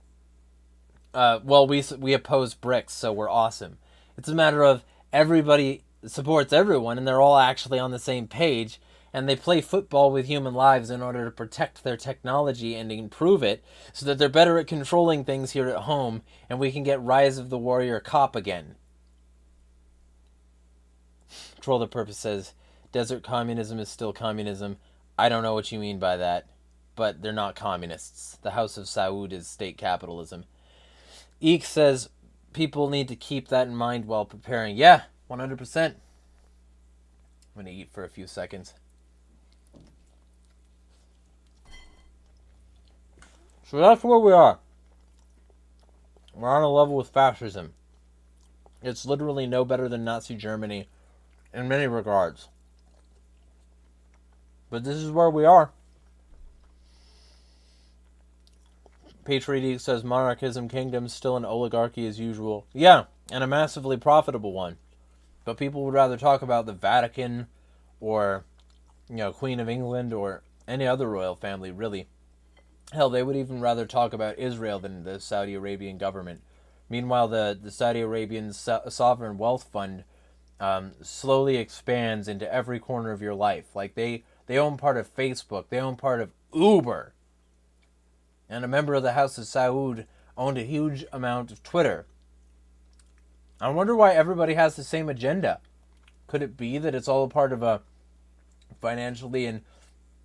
we oppose bricks, so we're awesome. It's a matter of everybody supports everyone, and they're all actually on the same page, and they play football with human lives in order to protect their technology and improve it, so that they're better at controlling things here at home, and we can get Rise of the Warrior Cop again. Troll the Purpose says, desert communism is still communism. I don't know what you mean by that, but they're not communists. The House of Saud is state capitalism. Eek says, people need to keep that in mind while preparing. Yeah, 100%. I'm going to eat for a few seconds. So that's where we are. We're on a level with fascism. It's literally no better than Nazi Germany in many regards. But this is where we are. Patriot says monarchism kingdom still an oligarchy as usual. Yeah, and a massively profitable one. But people would rather talk about the Vatican or, Queen of England or any other royal family, really. Hell, they would even rather talk about Israel than the Saudi Arabian government. Meanwhile, the Saudi Arabian Sovereign Wealth Fund slowly expands into every corner of your life. Like, they own part of Facebook. They own part of Uber. And a member of the House of Saud owned a huge amount of Twitter. I wonder why everybody has the same agenda. Could it be that it's all a part of a financially and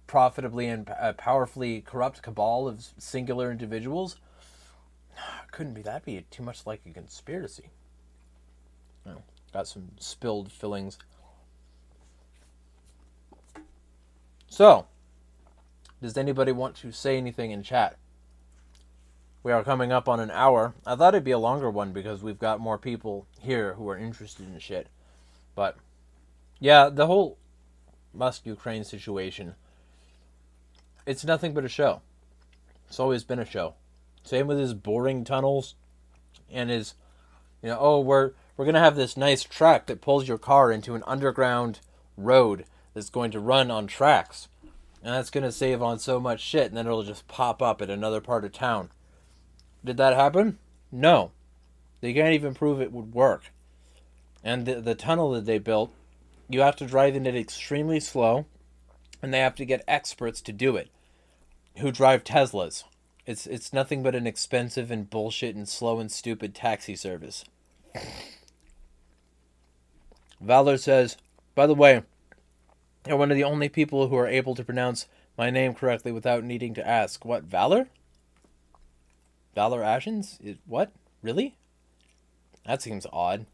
profitably and powerfully corrupt cabal of singular individuals? Couldn't be. That'd be too much like a conspiracy. Oh, got some spilled fillings. So, does anybody want to say anything in chat? We are coming up on an hour. I thought it'd be a longer one because we've got more people here who are interested in shit. But, yeah, the whole Musk-Ukraine situation, it's nothing but a show. It's always been a show. Same with his boring tunnels and his, we're going to have this nice track that pulls your car into an underground road that's going to run on tracks. And that's going to save on so much shit, and then it'll just pop up at another part of town. Did that happen? No. They can't even prove it would work. And the tunnel that they built, you have to drive in it extremely slow, and they have to get experts to do it, who drive Teslas. It's nothing but an expensive and bullshit and slow and stupid taxi service. Valor says, by the way, you're one of the only people who are able to pronounce my name correctly without needing to ask. What, Valor? Valor Ashens? What? Really? That seems odd.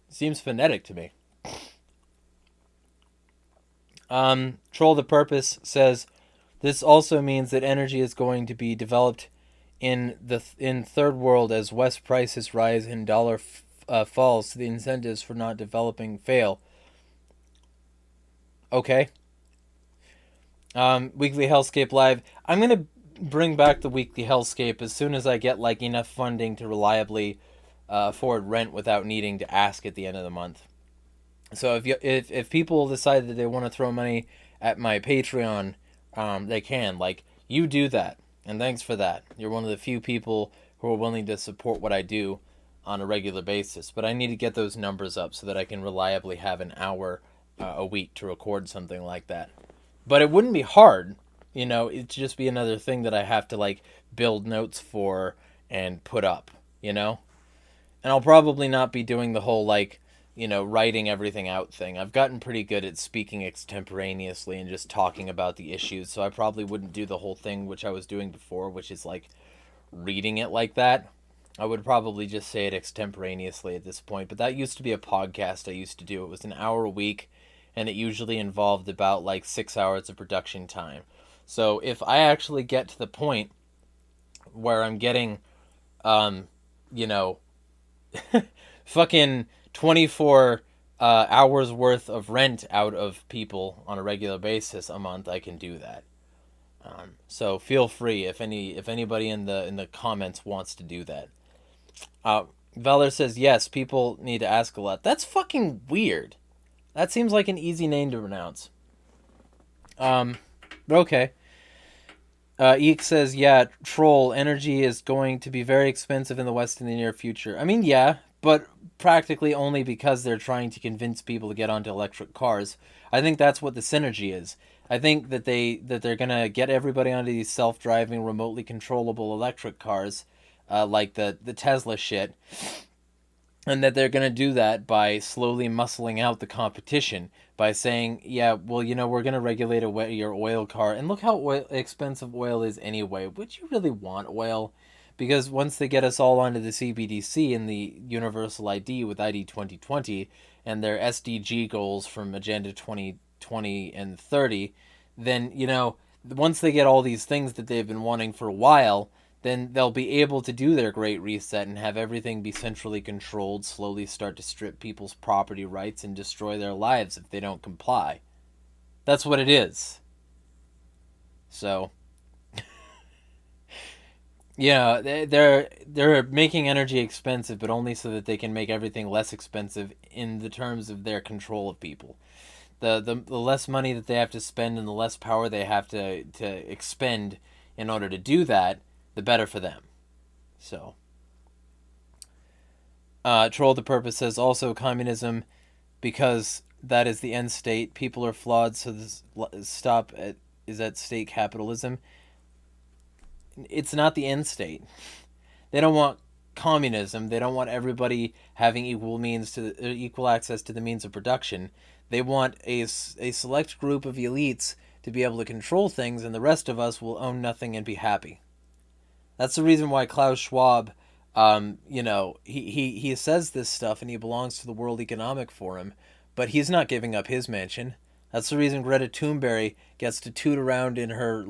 Seems phonetic to me. Troll the Purpose says, this also means that energy is going to be developed in third world as West prices rise and dollar falls. The incentives for not developing fail. Okay. Weekly Hellscape Live. I'm going to bring back the Weekly Hellscape as soon as I get enough funding to reliably afford rent without needing to ask at the end of the month. So if people decide that they want to throw money at my Patreon, they can. You do that, and thanks for that. You're one of the few people who are willing to support what I do on a regular basis. But I need to get those numbers up so that I can reliably have an hour a week to record something like that. But it wouldn't be hard, it'd just be another thing that I have to build notes for and put up, And I'll probably not be doing the whole writing everything out thing. I've gotten pretty good at speaking extemporaneously and just talking about the issues, so I probably wouldn't do the whole thing which I was doing before, which is reading it like that. I would probably just say it extemporaneously at this point, but that used to be a podcast I used to do. It was an hour a week, and it usually involved about 6 hours of production time. So if I actually get to the point where I'm getting, you know, fucking 24 hours worth of rent out of people on a regular basis a month, I can do that. So feel free if anybody in the comments wants to do that. Valor says yes, people need to ask a lot. That's fucking weird. That seems like an easy name to pronounce. But okay. Eek says, yeah, troll, energy is going to be very expensive in the West in the near future. I mean, yeah, but practically only because they're trying to convince people to get onto electric cars. I think that's what the synergy is. I think that they're gonna get everybody onto these self-driving, remotely controllable electric cars, like the Tesla shit, and that they're going to do that by slowly muscling out the competition by saying, yeah, well, we're going to regulate your oil car. And look how expensive oil is anyway. Would you really want oil? Because once they get us all onto the CBDC and the Universal ID with ID 2020 and their SDG goals from Agenda 2020 and 30, then, once they get all these things that they've been wanting for a while, then they'll be able to do their great reset and have everything be centrally controlled, slowly start to strip people's property rights and destroy their lives if they don't comply. That's what it is. So, they're making energy expensive, but only so that they can make everything less expensive in the terms of their control of people. The less money that they have to spend and the less power they have to expend in order to do that, the better for them. So, Troll the Purpose says also communism, because that is the end state. People are flawed, so this stop is at state capitalism. It's not the end state. They don't want communism. They don't want everybody having equal access to the means of production. They want a select group of elites to be able to control things, and the rest of us will own nothing and be happy. That's the reason why Klaus Schwab, he says this stuff and he belongs to the World Economic Forum, but he's not giving up his mansion. That's the reason Greta Thunberg gets to toot around in her,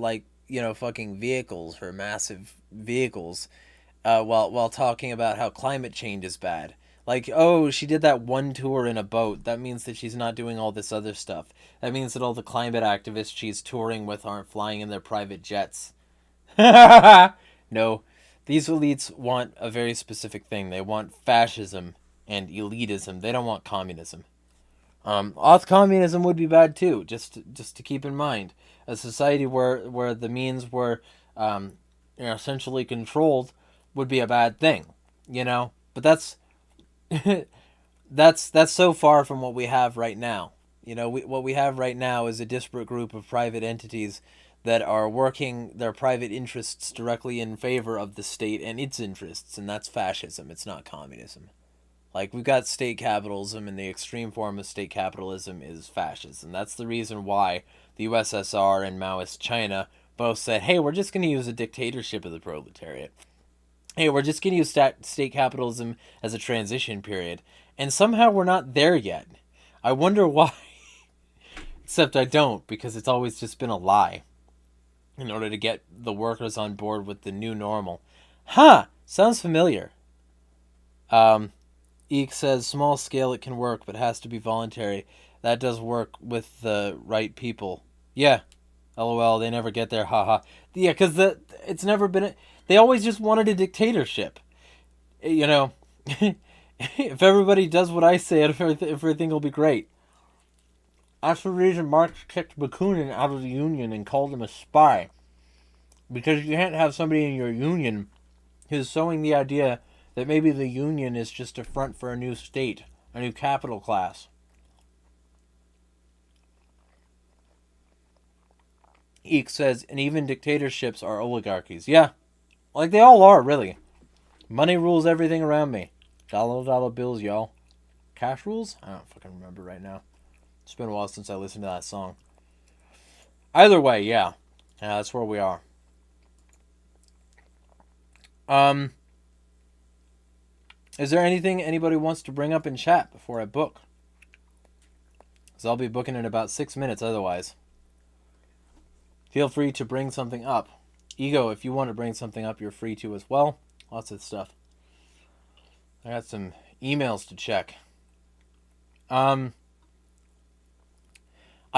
fucking vehicles, her massive vehicles, while talking about how climate change is bad. Like, oh, she did that one tour in a boat. That means that she's not doing all this other stuff. That means that all the climate activists she's touring with aren't flying in their private jets. No, these elites want a very specific thing. They want fascism and elitism. They don't want communism. Auth communism would be bad too. Just to keep in mind, a society where the means were, essentially controlled would be a bad thing. But that's that's so far from what we have right now. What we have right now is a disparate group of private entities that are working their private interests directly in favor of the state and its interests, and that's fascism. It's not communism. Like, we've got state capitalism, and the extreme form of state capitalism is fascism. That's the reason why the USSR and Maoist China both said, hey, we're just going to use a dictatorship of the proletariat. Hey, we're just going to use state capitalism as a transition period. And somehow we're not there yet. I wonder why. Except I don't, because it's always just been a lie in order to get the workers on board with the new normal. Sounds familiar. Eek says, small scale it can work, but has to be voluntary. That does work with the right people. Yeah. LOL, they never get there, haha. Yeah, because it's never been... They always just wanted a dictatorship. If everybody does what I say, everything will be great. That's the reason Marx kicked Bakunin out of the union and called him a spy. Because you can't have somebody in your union who's sowing the idea that maybe the union is just a front for a new state, a new capital class. Eek says, and even dictatorships are oligarchies. Yeah, like they all are, really. Money rules everything around me. Dollar bills, y'all. Cash rules? I don't fucking remember right now. It's been a while since I listened to that song. Either way, yeah. Yeah, that's where we are. Is there anything anybody wants to bring up in chat before I book? Because I'll be booking in about 6 minutes otherwise. Feel free to bring something up. Ego, if you want to bring something up, you're free to as well. Lots of stuff. I got some emails to check. I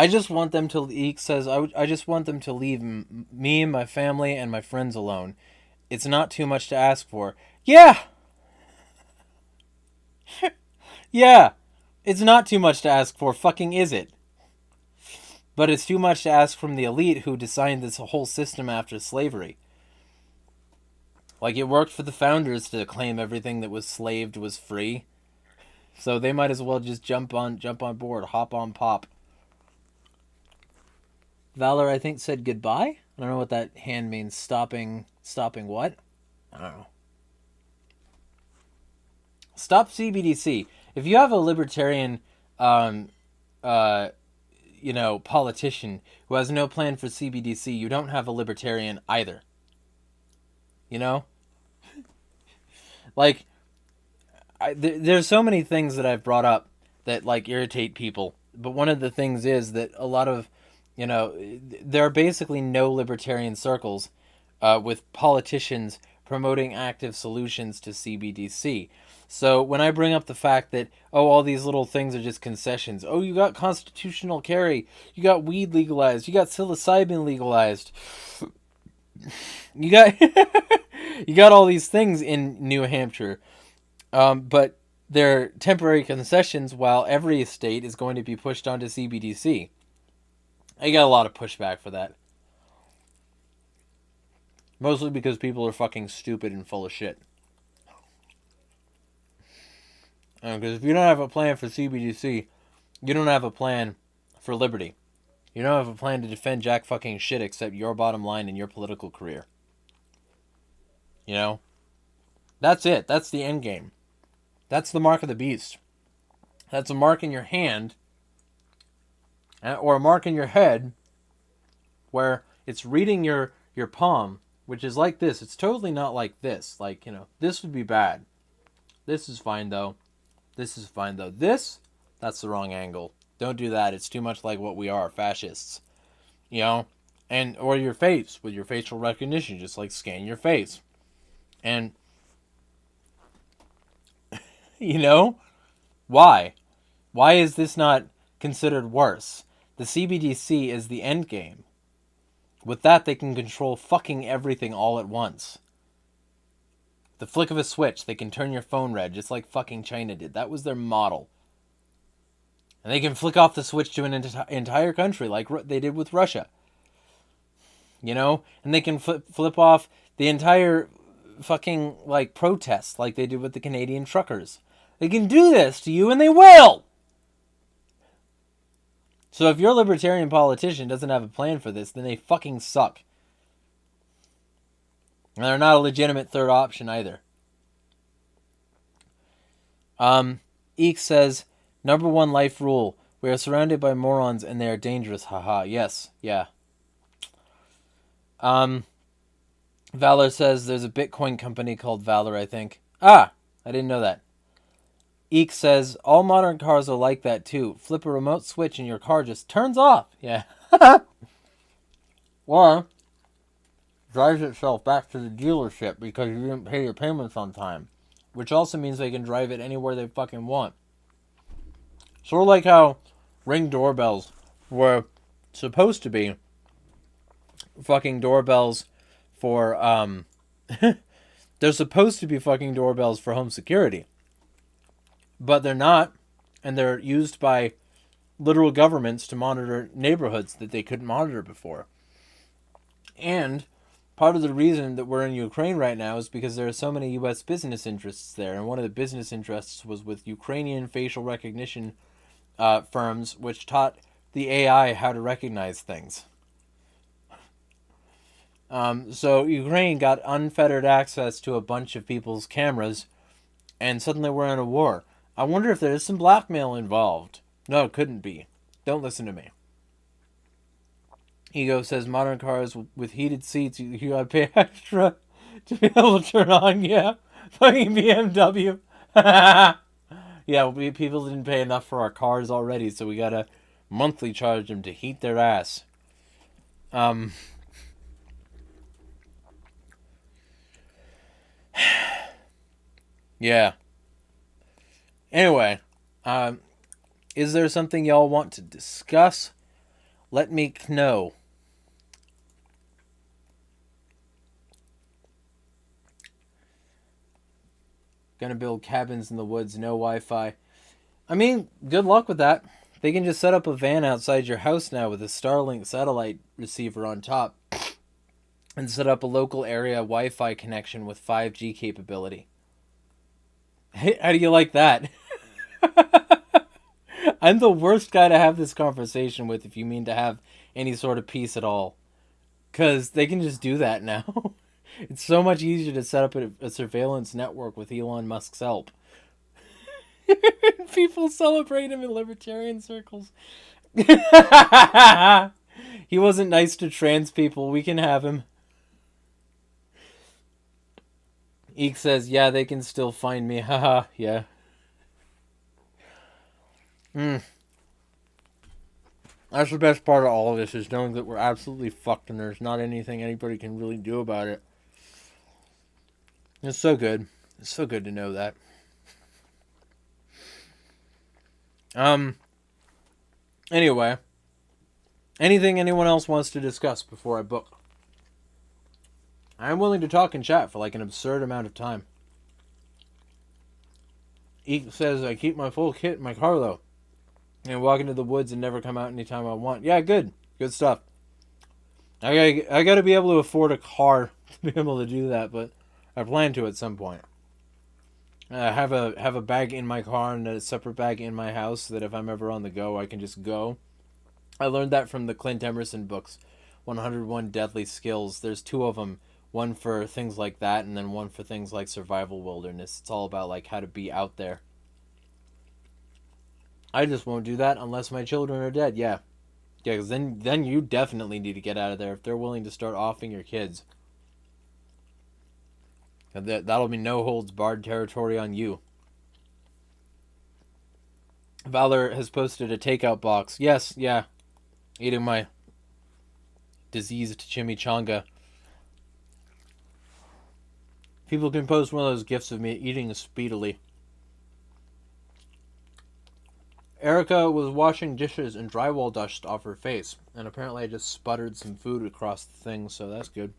just want them to, Eek says, I just want them to leave me, my family, and my friends alone. It's not too much to ask for. Yeah! Yeah! It's not too much to ask for, fucking is it? But it's too much to ask from the elite who designed this whole system after slavery. Like, it worked for the founders to claim everything that was slaved was free. So they might as well just jump on board, hop on pop. Valor, I think, said goodbye. I don't know what that hand means. Stopping what? I don't know. Stop CBDC. If you have a libertarian, politician who has no plan for CBDC, you don't have a libertarian either. You know? Like, there's so many things that I've brought up that, like, irritate people. But one of the things is that a lot of, there are basically no libertarian circles with politicians promoting active solutions to CBDC. So when I bring up the fact that, all these little things are just concessions. Oh, you got constitutional carry. You got weed legalized. You got psilocybin legalized. You got you got all these things in New Hampshire. But they're temporary concessions while every state is going to be pushed onto CBDC. I got a lot of pushback for that. Mostly because people are fucking stupid and full of shit. Because if you don't have a plan for CBDC, you don't have a plan for liberty. You don't have a plan to defend jack fucking shit except your bottom line and your political career. You know? That's it. That's the end game. That's the mark of the beast. That's a mark in your hand, or a mark in your head, where it's reading your palm, which is like this. It's totally not like this. Like, this would be bad. This is fine, though. This is fine, though. This, that's the wrong angle. Don't do that. It's too much like what we are, fascists. And, or your face, with your facial recognition, just like scan your face. And, why? Why is this not considered worse? The CBDC is the end game. With that, they can control fucking everything all at once. The flick of a switch, they can turn your phone red, just like fucking China did. That was their model. And they can flick off the switch to an entire country, like they did with Russia. And they can flip off the entire fucking, protest, like they did with the Canadian truckers. They can do this to you, and they will! So if your libertarian politician doesn't have a plan for this, then they fucking suck. And they're not a legitimate third option either. Eek says, number one life rule. We are surrounded by morons and they are dangerous. Haha. Yes. Yeah. Valor says there's a Bitcoin company called Valor, I think. I didn't know that. Eek says, all modern cars are like that too. Flip a remote switch and your car just turns off. Yeah. Or drives itself back to the dealership because you didn't pay your payments on time. Which also means they can drive it anywhere they fucking want. Sort of like how Ring doorbells were supposed to be fucking doorbells for, they're supposed to be fucking doorbells for home security. But they're not, and they're used by literal governments to monitor neighborhoods that they couldn't monitor before. And part of the reason that we're in Ukraine right now is because there are so many U.S. business interests there, and one of the business interests was with Ukrainian facial recognition firms, which taught the AI how to recognize things. So Ukraine got unfettered access to a bunch of people's cameras, and suddenly we're in a war. I wonder if there is some blackmail involved. No, it couldn't be. Don't listen to me. Ego says modern cars with heated seats, you gotta pay extra to be able to turn on. Yeah, fucking BMW. Yeah, people didn't pay enough for our cars already, so we gotta monthly charge them to heat their ass. Um, yeah. Anyway, is there something y'all want to discuss? Let me know. Gonna build cabins in the woods, no Wi-Fi. I mean, good luck with that. They can just set up a van outside your house now with a Starlink satellite receiver on top and set up a local area Wi-Fi connection with 5G capability. Hey, how do you like that? I'm the worst guy to have this conversation with if you mean to have any sort of peace at all. Because they can just do that now. It's so much easier to set up a surveillance network with Elon Musk's help. People celebrate him in libertarian circles. He wasn't nice to trans people. We can have him. Eek says, yeah, they can still find me. Haha, yeah. That's the best part of all of this, is knowing that we're absolutely fucked and there's not anything anybody can really do about it. It's so good. It's so good to know that. Anyway. Anything anyone else wants to discuss before I book? I'm willing to talk and chat for like an absurd amount of time. Eek says, I keep my full kit in my car though. And walk into the woods and never come out anytime I want. Yeah, good. Good stuff. I gotta be able to afford a car to be able to do that, but I plan to at some point. Have a bag in my car and a separate bag in my house so that if I'm ever on the go, I can just go. I learned that from the Clint Emerson books, 101 Deadly Skills. There's 2 of them, one for things like that and then one for things like survival wilderness. It's all about like how to be out there. I just won't do that unless my children are dead. Yeah, because then you definitely need to get out of there if they're willing to start offing your kids. That'll be no holds barred territory on you. Valor has posted a takeout box. Yes, yeah. Eating my diseased chimichanga. People can post one of those gifs of me eating speedily. Erica was washing dishes and drywall dust off her face. And apparently I just sputtered some food across the thing, so that's good.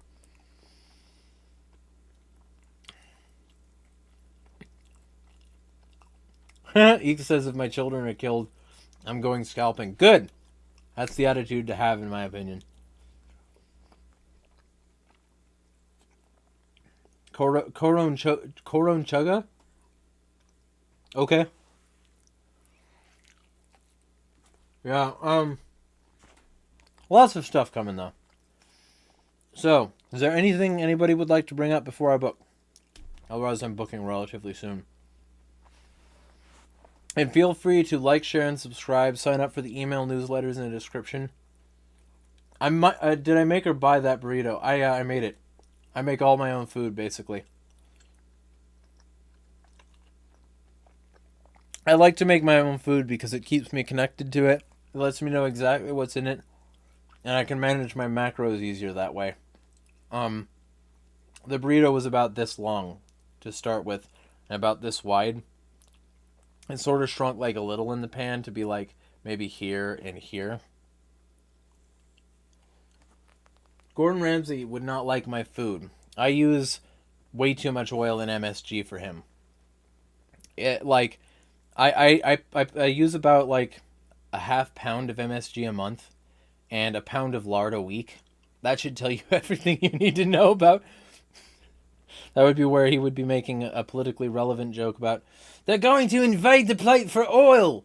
Eek says if my children are killed, I'm going scalping. Good! That's the attitude to have, in my opinion. Koron Chugga? Okay. Yeah, lots of stuff coming, though. So, is there anything anybody would like to bring up before I book? Otherwise, I'm booking relatively soon. And feel free to like, share, and subscribe. Sign up for the email newsletters in the description. Did I make or buy that burrito? I made it. I make all my own food, basically. I like to make my own food because it keeps me connected to it. It lets me know exactly what's in it. And I can manage my macros easier that way. The burrito was about this long to start with, and about this wide. It sort of shrunk like a little in the pan to be like maybe here and here. Gordon Ramsay would not like my food. I use way too much oil in MSG for him. I use about like a half pound of MSG a month and a pound of lard a week. That should tell you everything you need to know about. That would be where he would be making a politically relevant joke about, they're going to invade the plate for oil.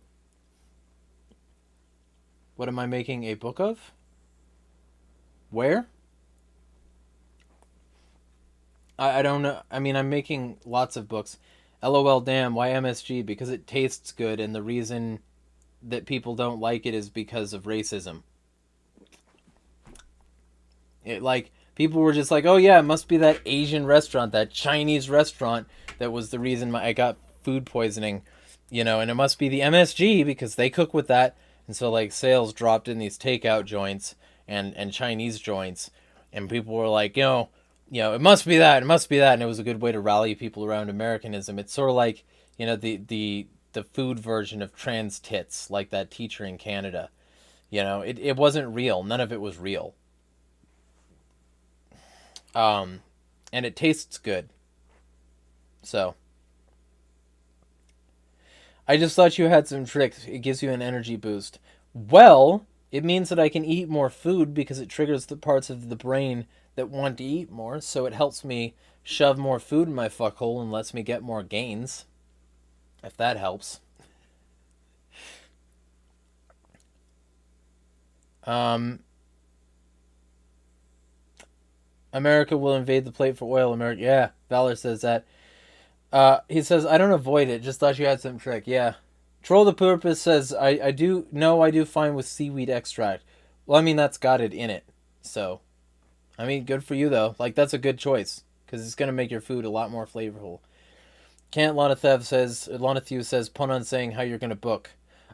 What am I making a book of? Where? I don't know. I mean, I'm making lots of books. LOL, damn, why MSG? Because it tastes good, and the reason that people don't like it is because of racism. People were just like, oh yeah, it must be that Asian restaurant, that Chinese restaurant that was the reason I got food poisoning, and it must be the MSG because they cook with that, and so like sales dropped in these takeout joints, and Chinese joints, and people were like, it must be that, and it was a good way to rally people around Americanism. It's sort of like, the food version of trans tits, like that teacher in Canada. It wasn't real. None of it was real. And it tastes good. So, I just thought you had some tricks. It gives you an energy boost. Well, it means that I can eat more food because it triggers the parts of the brain that want to eat more, so it helps me shove more food in my fuckhole and lets me get more gains. If that helps. America will invade the plate for oil. America, yeah. Valor says that. He says, I don't avoid it. Just thought you had some trick. Yeah. Troll the Purpose says, I do fine with seaweed extract. Well, I mean, that's got it in it. So, I mean, good for you, though. Like, that's a good choice. Because it's going to make your food a lot more flavorful. Can't Lonathew says, pun on saying how you're going to book.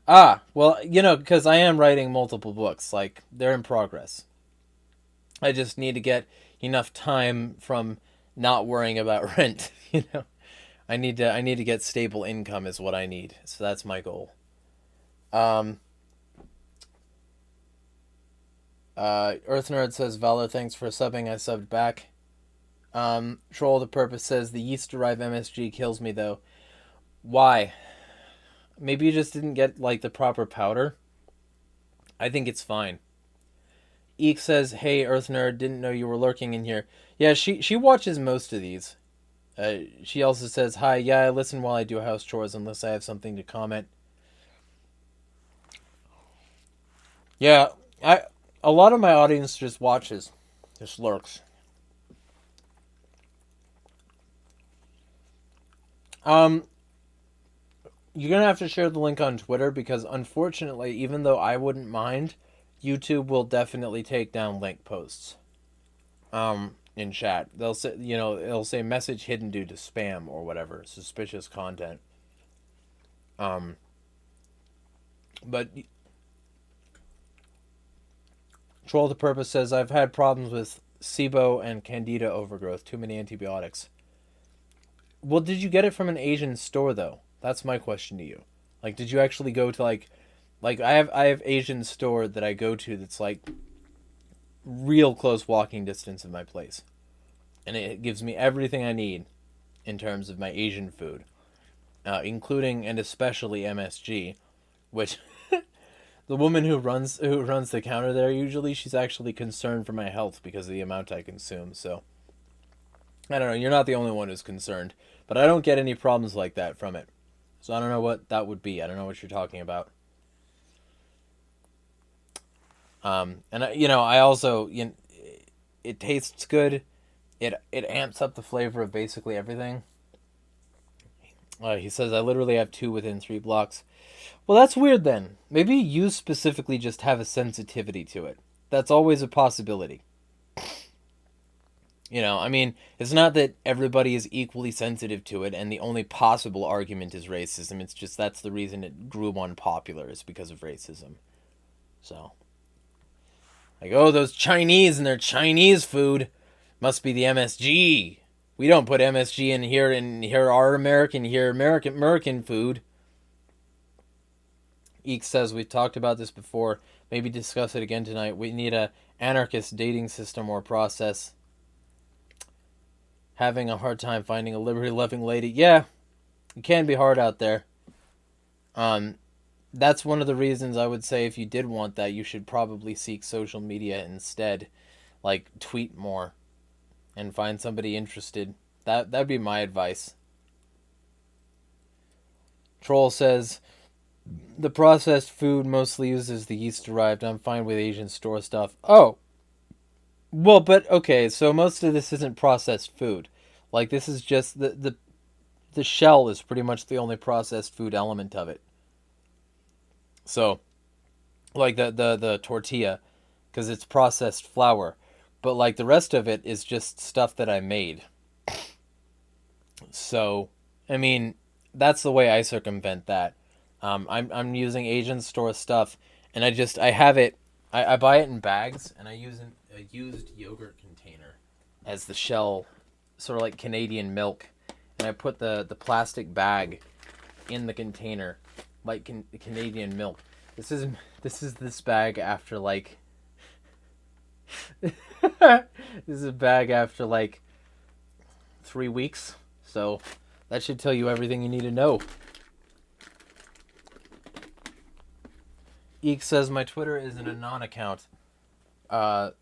Ah, well, because I am writing multiple books. Like, they're in progress. I just need to get enough time from not worrying about rent, I need to get stable income is what I need. So that's my goal. Earth Nerd says, Valor, thanks for subbing. I subbed back. Troll the Purpose says, the yeast-derived MSG kills me, though. Why? Maybe you just didn't get, the proper powder? I think it's fine. Eek says, hey, Earth Nerd, didn't know you were lurking in here. Yeah, she watches most of these. She also says, hi, yeah, I listen while I do house chores unless I have something to comment. Yeah, a lot of my audience just watches. Just lurks. You're going to have to share the link on Twitter because, unfortunately, even though I wouldn't mind, YouTube will definitely take down link posts. In chat. They'll say, it'll say message hidden due to spam or whatever, suspicious content. But Troll the Purpose says, I've had problems with SIBO and Candida overgrowth, too many antibiotics. Well, did you get it from an Asian store though? That's my question to you. Like, did you actually go to like I have Asian store that I go to that's like real close walking distance of my place. And it gives me everything I need in terms of my Asian food, including and especially MSG, which the woman who runs the counter there usually, she's actually concerned for my health because of the amount I consume. So I don't know, you're not the only one who's concerned, but I don't get any problems like that from it. So I don't know what that would be. I don't know what you're talking about. And I also, it tastes good. It amps up the flavor of basically everything. He says, I literally have 2 within 3 blocks. Well, that's weird then. Maybe you specifically just have a sensitivity to it. That's always a possibility. I mean, it's not that everybody is equally sensitive to it, and the only possible argument is racism. It's just that's the reason it grew unpopular, is because of racism. So, like, oh, those Chinese and their Chinese food must be the MSG. We don't put MSG in here our American food. Eek says, we've talked about this before. Maybe discuss it again tonight. We need a anarchist dating system or process. Having a hard time finding a liberty-loving lady. Yeah, it can be hard out there. That's one of the reasons I would say if you did want that, you should probably seek social media instead. Like, tweet more and find somebody interested. That'd be my advice. Troll says, the processed food mostly uses the yeast derived. I'm fine with Asian store stuff. Oh. Well, but okay, so most of this isn't processed food. Like, this is just the shell is pretty much the only processed food element of it. So, like the tortilla, because it's processed flour. But like the rest of it is just stuff that I made. So, I mean, that's the way I circumvent that. I'm using Asian store stuff, and I have it I buy it in bags, and I use a used yogurt container as the shell, sort of like Canadian milk, and I put the plastic bag in the container, like Canadian milk. This bag after like this is a bag after like 3 weeks, so that should tell you everything you need to know. Eek says my Twitter is an Anon account. Not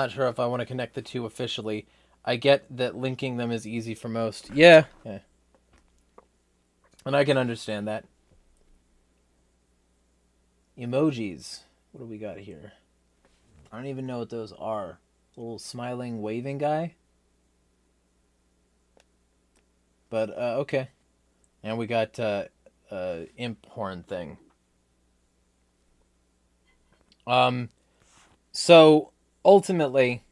sure if I want to connect the two officially. I get that linking them is easy for most. Yeah. And I can understand that. Emojis. What do we got here? I don't even know what those are. Little smiling, waving guy. But, okay. And we got, imp horn thing. So, ultimately...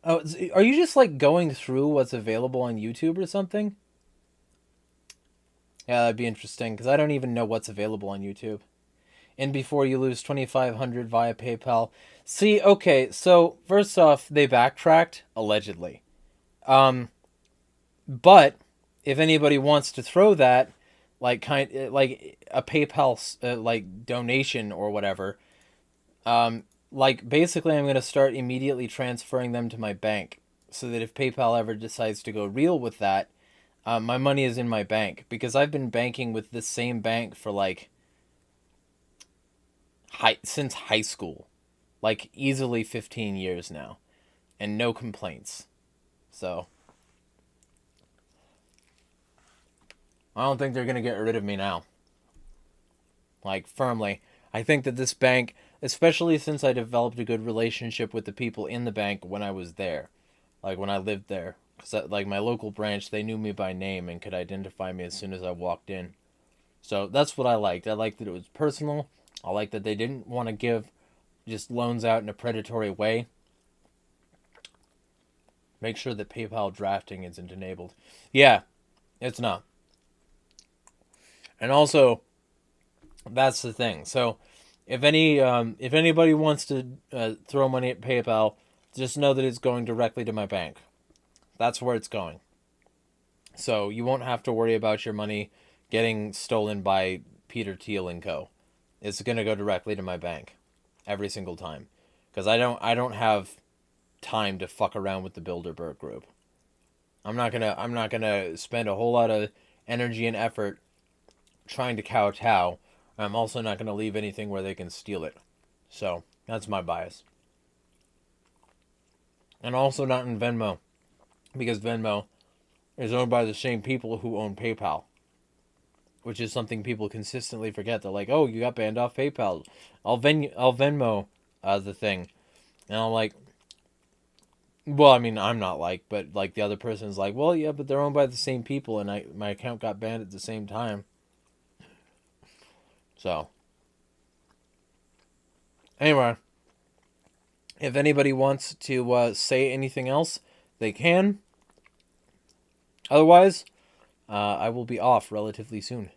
Oh, are you just, like, going through what's available on YouTube or something? Yeah, that'd be interesting, because I don't even know what's available on YouTube. And before you lose 2,500 via PayPal. See, okay, so, first off, they backtracked, allegedly. But, if anybody wants to throw that, like, like, a PayPal, like, donation or whatever, like, basically I'm going to start immediately transferring them to my bank, so that if PayPal ever decides to go real with that, my money is in my bank, because I've been banking with this same bank for, like, since high school. Like, easily 15 years now. And no complaints. So, I don't think they're going to get rid of me now. Like, firmly. I think that this bank, especially since I developed a good relationship with the people in the bank when I was there. Like, when I lived there. Because, like, my local branch, they knew me by name and could identify me as soon as I walked in. So, that's what I liked. I liked that it was personal. I liked that they didn't want to give just loans out in a predatory way. Make sure that PayPal drafting isn't enabled. Yeah, it's not. And also, that's the thing. So, if anybody wants to throw money at PayPal, just know that it's going directly to my bank. That's where it's going. So you won't have to worry about your money getting stolen by Peter Thiel and Co. It's going to go directly to my bank every single time, because I don't have time to fuck around with the Bilderberg group. I'm not gonna spend a whole lot of energy and effort trying to kowtow. I'm also not gonna leave anything where they can steal it. So that's my bias. And also not in Venmo, because Venmo is owned by the same people who own PayPal, which is something people consistently forget. They're like, "Oh, you got banned off PayPal. I'll Venmo the thing," and I'm like, well, I mean, I'm not like, but like the other person's like, well, yeah, but they're owned by the same people, and my account got banned at the same time. So, anyway, if anybody wants to say anything else, they can. Otherwise, I will be off relatively soon.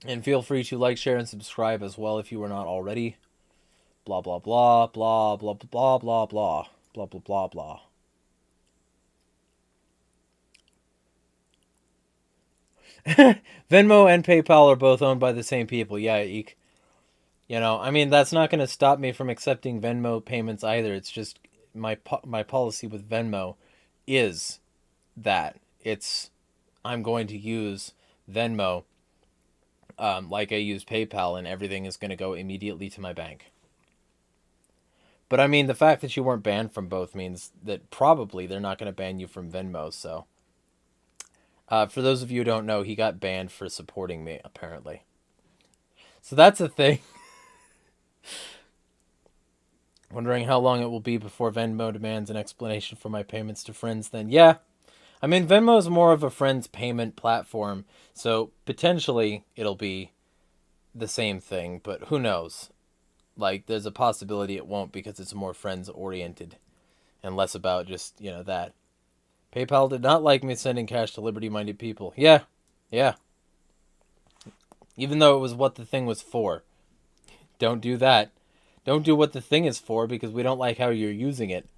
And feel free to like, share, and subscribe as well if you are not already. Blah, blah, blah, blah, blah, blah, blah, blah, blah, blah, blah, blah. Venmo and PayPal are both owned by the same people. Yeah, eek. You know, I mean, that's not going to stop me from accepting Venmo payments either. It's just my policy with Venmo is that I'm going to use Venmo like I use PayPal, and everything is going to go immediately to my bank. But I mean, the fact that you weren't banned from both means that probably they're not going to ban you from Venmo. So, for those of you who don't know, he got banned for supporting me, apparently. So that's a thing. Wondering how long it will be before Venmo demands an explanation for my payments to friends then. Yeah. I mean, Venmo is more of a friends payment platform, so potentially it'll be the same thing, but who knows? Like, there's a possibility it won't, because it's more friends oriented and less about just, that. PayPal did not like me sending cash to liberty-minded people. Yeah. Yeah. Even though it was what the thing was for. Don't do that. Don't do what the thing is for because we don't like how you're using it.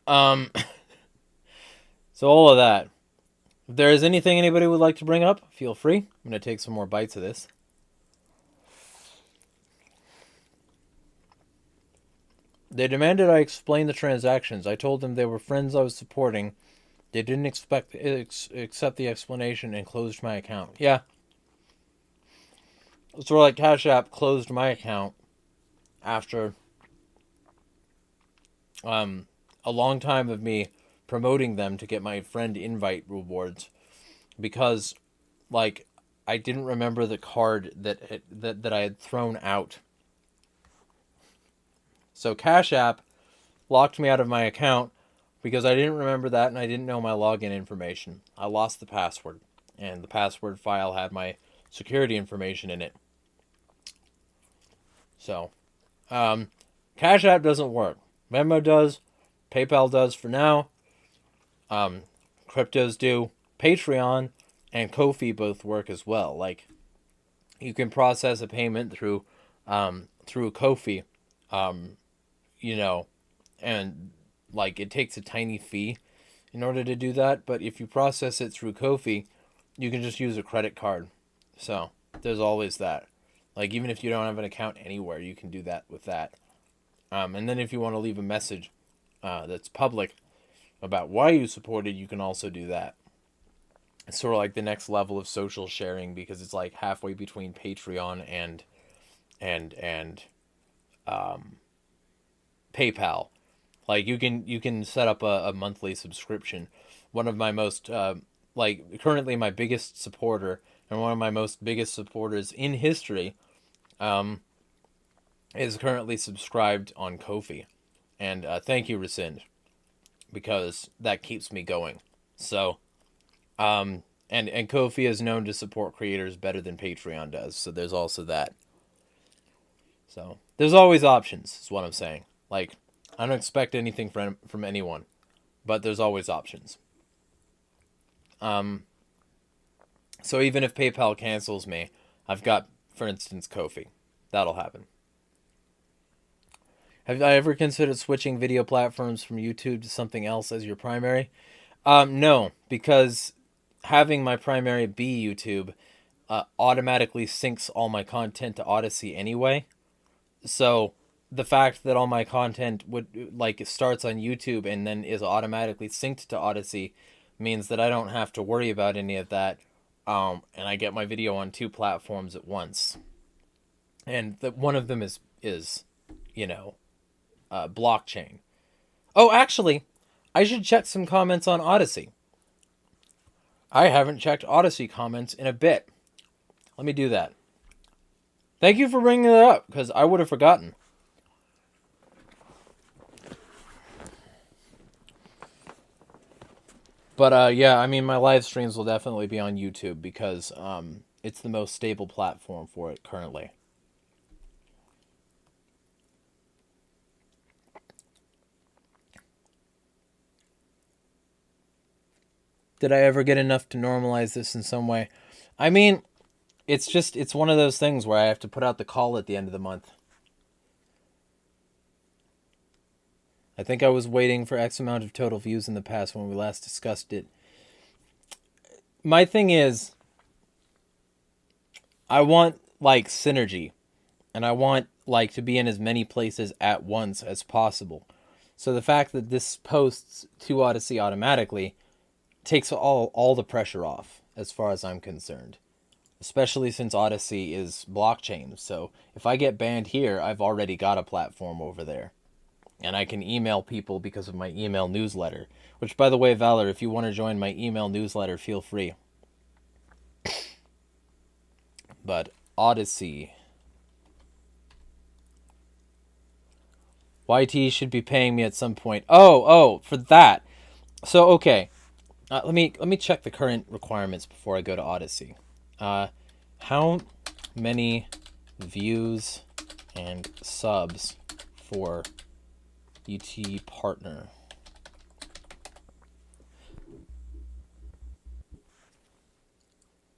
So all of that. If there is anything anybody would like to bring up, feel free. I'm going to take some more bites of this. They demanded I explain the transactions. I told them they were friends I was supporting. They didn't accept the explanation and closed my account. Yeah. So like Cash App closed my account after a long time of me promoting them to get my friend invite rewards because like I didn't remember the card that I had thrown out. So Cash App locked me out of my account because I didn't remember that and I didn't know my login information. I lost the password, and the password file had my security information in it. So, Cash App doesn't work. Venmo does. PayPal does for now. Cryptos do. Patreon and Ko-fi both work as well. Like, you can process a payment through Ko-fi, you know, and like it takes a tiny fee in order to do that. But if you process it through Ko-fi, you can just use a credit card. So there's always that. Like even if you don't have an account anywhere, you can do that with that. And then if you want to leave a message that's public about why you supported, you can also do that. It's sort of like the next level of social sharing because it's like halfway between Patreon and PayPal. Like you can set up a monthly subscription. One of my most currently my biggest supporter and one of my most biggest supporters in history is currently subscribed on Ko-fi. And thank you, Rescind, because that keeps me going. So, and Ko-fi is known to support creators better than Patreon does. So there's also that. So there's always options, is what I'm saying. Like, I don't expect anything from anyone, but there's always options. So even if PayPal cancels me, I've got, for instance, Ko-fi. That'll happen. Have I ever considered switching video platforms from YouTube to something else as your primary? No, because having my primary be YouTube automatically syncs all my content to Odyssey anyway. So the fact that all my content it starts on YouTube and then is automatically synced to Odyssey means that I don't have to worry about any of that. And I get my video on two platforms at once. And one of them is blockchain. Oh, actually, I should check some comments on Odyssey. I haven't checked Odyssey comments in a bit. Let me do that. Thank you for bringing that up, because I would have forgotten. But yeah, I mean, my live streams will definitely be on YouTube because it's the most stable platform for it currently. Did I ever get enough to normalize this in some way? I mean, it's one of those things where I have to put out the call at the end of the month. I think I was waiting for X amount of total views in the past when we last discussed it. My thing is, I want, like, synergy. And I want, like, to be in as many places at once as possible. So the fact that this posts to Odyssey automatically takes all the pressure off, as far as I'm concerned. Especially since Odyssey is blockchain. So if I get banned here, I've already got a platform over there. And I can email people because of my email newsletter. Which, by the way, Valor, if you want to join my email newsletter, feel free. But Odyssey. YT should be paying me at some point. Oh, for that. So, okay. Let me check the current requirements before I go to Odyssey. How many views and subs for UT partner?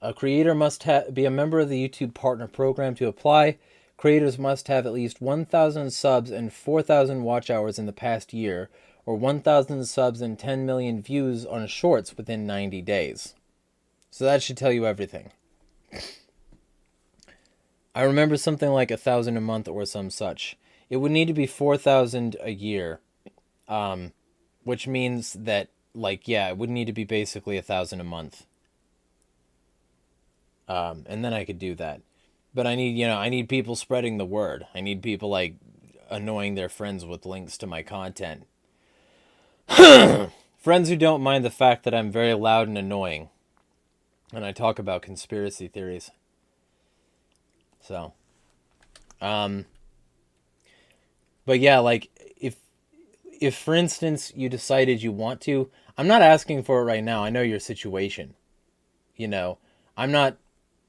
A creator must be a member of the YouTube Partner Program to apply. Creators must have at least 1,000 subs and 4,000 watch hours in the past year, or 1,000 subs and 10 million views on shorts within 90 days. So that should tell you everything. I remember something like 1,000 a month or some such. It would need to be 4,000 a year, which means that, like, yeah, it would need to be basically 1,000 a month. And then I could do that. But I need people spreading the word. I need people, like, annoying their friends with links to my content. Friends who don't mind the fact that I'm very loud and annoying. And I talk about conspiracy theories. So. But yeah, like, if for instance you decided you want to, I'm not asking for it right now. I know your situation. I'm not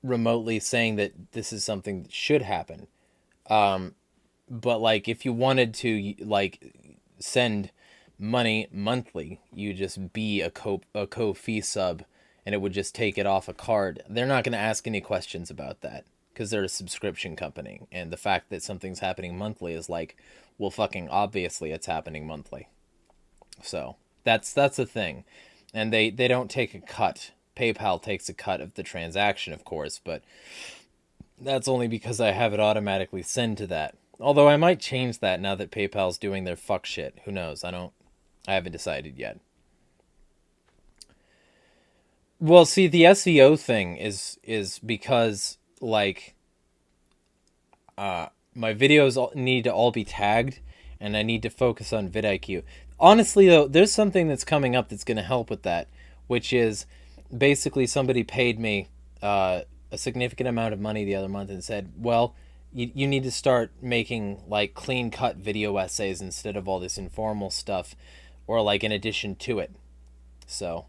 remotely saying that this is something that should happen. But like, if you wanted to, like, send money monthly, you just be a Ko-fi sub, and it would just take it off a card. They're not going to ask any questions about that because they're a subscription company, and the fact that something's happening monthly is like, well, fucking obviously it's happening monthly. So that's the thing, and they don't take a cut. PayPal takes a cut of the transaction, of course, but that's only because I have it automatically send to that. Although I might change that now that PayPal's doing their fuck shit. Who knows? I haven't decided yet. Well, see, the SEO thing is because, like, my videos need to all be tagged, and I need to focus on vidIQ. Honestly, though, there's something that's coming up that's going to help with that, which is basically somebody paid me a significant amount of money the other month and said, well, you need to start making, like, clean-cut video essays instead of all this informal stuff, or, like, in addition to it. So,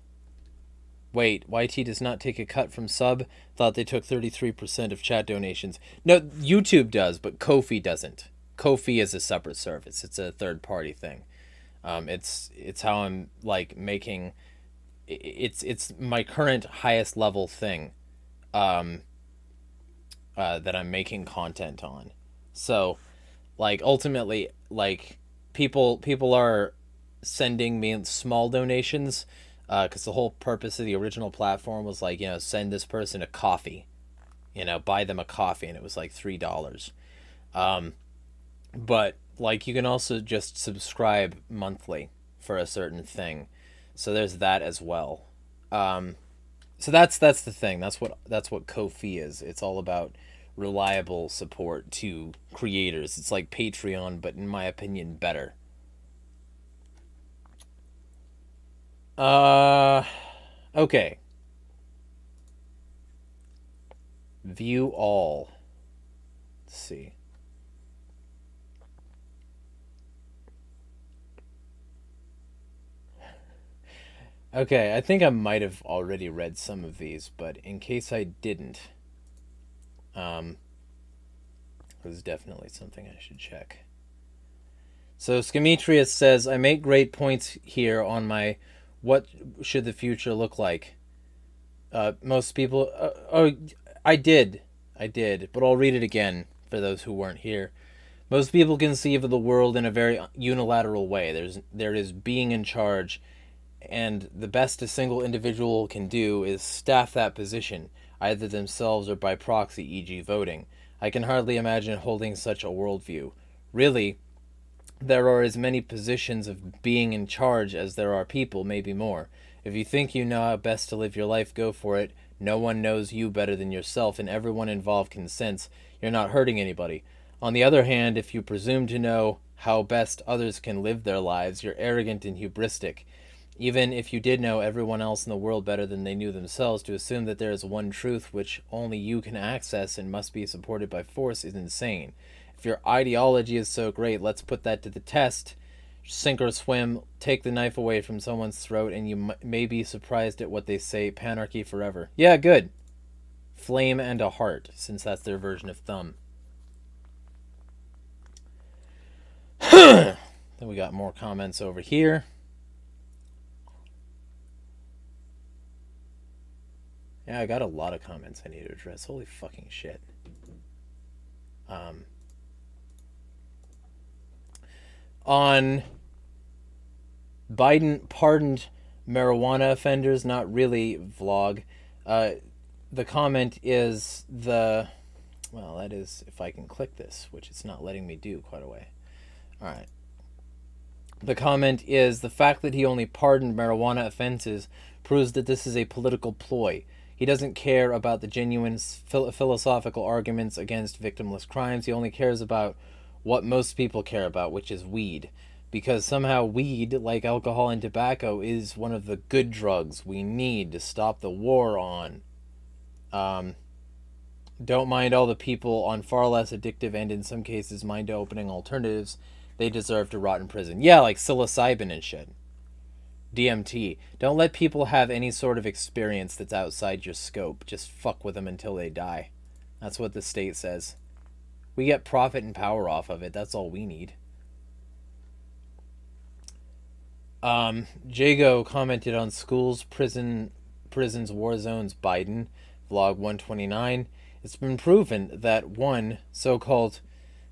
wait, YT does not take a cut from sub? Thought they took 33% of chat donations. No, YouTube does, but Ko-fi doesn't. Ko-fi is a separate service. It's a third-party thing. It's how I'm, like, making... It's my current highest level thing that I'm making content on. So, like, ultimately, like, people are sending me small donations because the whole purpose of the original platform was, like, send this person a coffee, buy them a coffee, and it was like $3. But, like, you can also just subscribe monthly for a certain thing. So there's that as well. So that's the thing. That's what Ko-fi is. It's all about reliable support to creators. It's like Patreon, but in my opinion, better. Okay. View all. Let's see. Okay, I think I might have already read some of these, but in case I didn't, this is definitely something I should check. So Skemetrius says, I make great points here on my what should the future look like. Most people... I did, but I'll read it again for those who weren't here. Most people conceive of the world in a very unilateral way. There is being in charge, and the best a single individual can do is staff that position, either themselves or by proxy, e.g. voting. I can hardly imagine holding such a worldview. Really, there are as many positions of being in charge as there are people, maybe more. If you think you know how best to live your life, go for it. No one knows you better than yourself, and everyone involved consents. You're not hurting anybody. On the other hand, if you presume to know how best others can live their lives, you're arrogant and hubristic. Even if you did know everyone else in the world better than they knew themselves, to assume that there is one truth which only you can access and must be supported by force is insane. If your ideology is so great, let's put that to the test. Sink or swim, take the knife away from someone's throat, and you may be surprised at what they say. Panarchy forever. Yeah, good. Flame and a heart, since that's their version of thumb. Then we got more comments over here. Yeah, I got a lot of comments I need to address. Holy fucking shit. On Biden pardoned marijuana offenders, not really vlog. The comment is well, that is if I can click this, which it's not letting me do quite a way. All right. The comment is the fact that he only pardoned marijuana offenses proves that this is a political ploy. He doesn't care about the genuine philosophical arguments against victimless crimes. He only cares about what most people care about, which is weed. Because somehow weed, like alcohol and tobacco, is one of the good drugs we need to stop the war on. Don't mind all the people on far less addictive and in some cases mind-opening alternatives. They deserve to rot in prison. Yeah, like psilocybin and shit. DMT. Don't let people have any sort of experience that's outside your scope. Just fuck with them until they die. That's what the state says. We get profit and power off of it. That's all we need. Jago commented on schools, prisons, war zones, Biden. Vlog 129. It's been proven that one so-called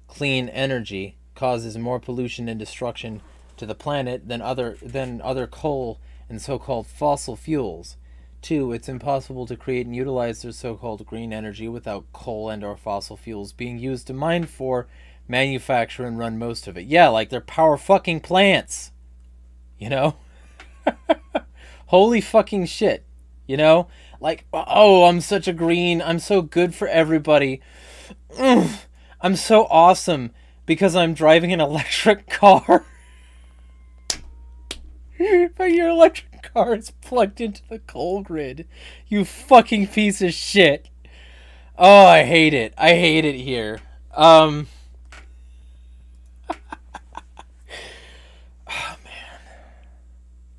clean energy causes more pollution and destruction to the planet than other coal and so-called fossil fuels. 2, it's impossible to create and utilize their so-called green energy without coal and or fossil fuels being used to mine for, manufacture, and run most of it. Yeah, like they're power fucking plants. You know? Holy fucking shit. You know? Like, oh, I'm such a green. I'm so good for everybody. I'm so awesome because I'm driving an electric car. But your electric car is plugged into the coal grid. You fucking piece of shit. Oh, I hate it. I hate it here. Oh, man.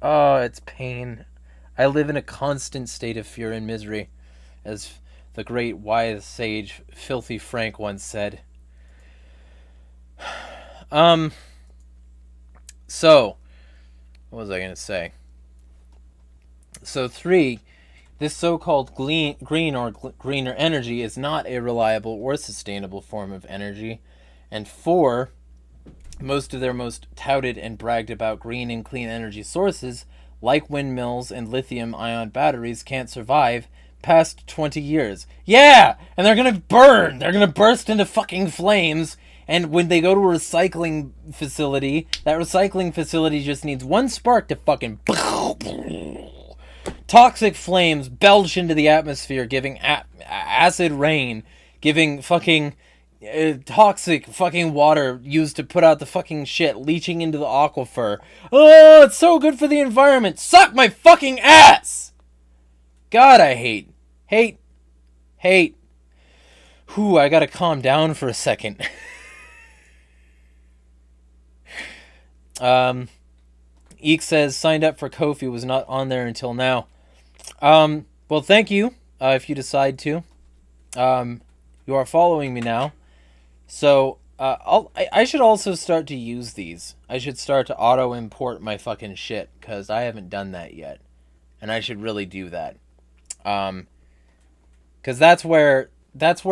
Oh, it's pain. I live in a constant state of fear and misery, as the great wise sage Filthy Frank once said. So, what was I going to say? So 3, this so-called green or greener energy is not a reliable or sustainable form of energy. And 4, most of their most touted and bragged about green and clean energy sources, like windmills and lithium-ion batteries, can't survive past 20 years. Yeah! And they're gonna burn! They're gonna burst into fucking flames, and when they go to a recycling facility, that recycling facility just needs one spark to fucking... Toxic flames belch into the atmosphere, giving acid rain, giving fucking... toxic fucking water used to put out the fucking shit, leaching into the aquifer. Oh, it's so good for the environment. Suck my fucking ass! God, I hate. Whew, I gotta calm down for a second. Eek says, signed up for Ko-fi, was not on there until now. Well, thank you, if you decide to. You are following me now. So, I should also start to use these. I should start to auto-import my fucking shit, because I haven't done that yet. And I should really do that. Because that's where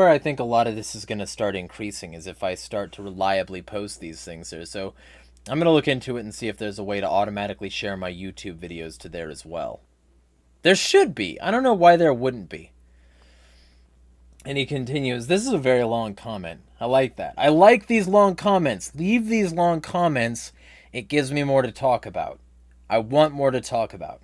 I think a lot of this is going to start increasing, is if I start to reliably post these things there. So, I'm going to look into it and see if there's a way to automatically share my YouTube videos to there as well. There should be. I don't know why there wouldn't be. And he continues, this is a very long comment. I like that. I like these long comments. Leave these long comments. It gives me more to talk about. I want more to talk about.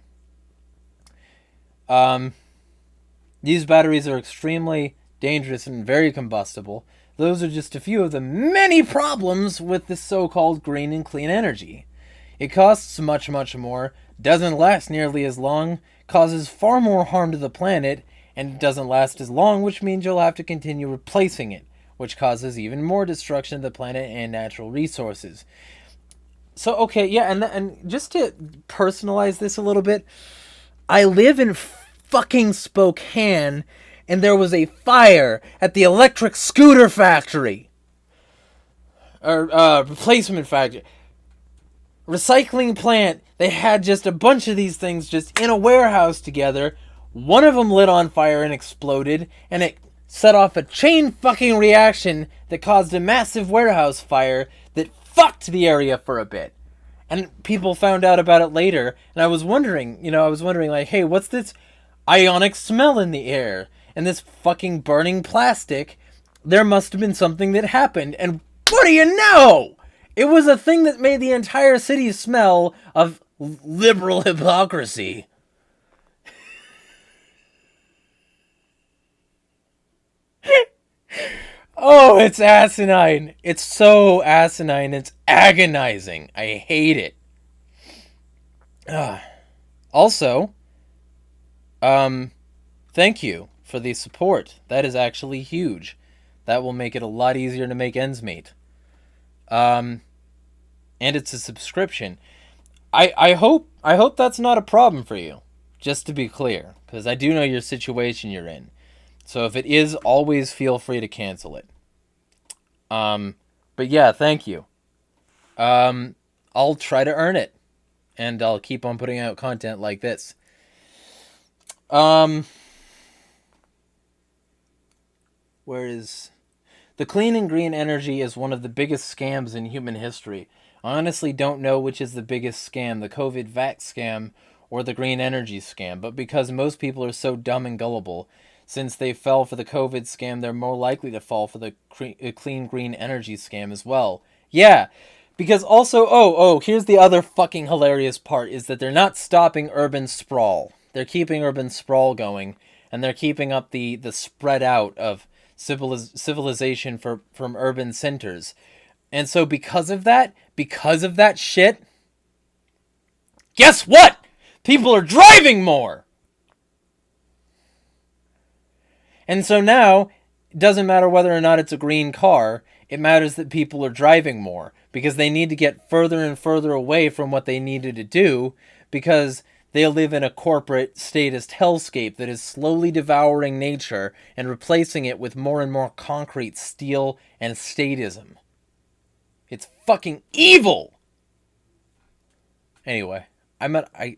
These batteries are extremely dangerous and very combustible. Those are just a few of the many problems with this so-called green and clean energy. It costs much, much more, doesn't last nearly as long, causes far more harm to the planet, and it doesn't last as long, which means you'll have to continue replacing it, which causes even more destruction of the planet and natural resources. So, okay, yeah, and just to personalize this a little bit, I live in fucking Spokane, and there was a fire at the electric scooter factory. Or, replacement factory. Recycling plant. They had just a bunch of these things just in a warehouse together. One of them lit on fire and exploded, and it set off a chain fucking reaction that caused a massive warehouse fire that fucked the area for a bit. And people found out about it later, and I was wondering, like, hey, what's this ionic smell in the air? And this fucking burning plastic? There must have been something that happened, and what do you know? It was a thing that made the entire city smell of liberal hypocrisy. Oh, it's asinine. It's so asinine. It's agonizing. I hate it. Also, thank you for the support. That is actually huge. That will make it a lot easier to make ends meet. And it's a subscription. I hope that's not a problem for you. Just to be clear, because I do know your situation you're in. So if it is, always feel free to cancel it. But yeah, thank you. I'll try to earn it, and I'll keep on putting out content like this. Where is... The clean and green energy is one of the biggest scams in human history. I honestly don't know which is the biggest scam, the COVID vax scam or the green energy scam, but because most people are so dumb and gullible, since they fell for the COVID scam, they're more likely to fall for the clean green energy scam as well. Yeah, because also, here's the other fucking hilarious part, is that they're not stopping urban sprawl. They're keeping urban sprawl going, and they're keeping up the spread out of civilization from urban centers. And so because of that shit, guess what? People are driving more! And so now, it doesn't matter whether or not it's a green car, it matters that people are driving more, because they need to get further and further away from what they needed to do, because they live in a corporate statist hellscape that is slowly devouring nature and replacing it with more and more concrete steel and statism. It's fucking evil! Anyway, I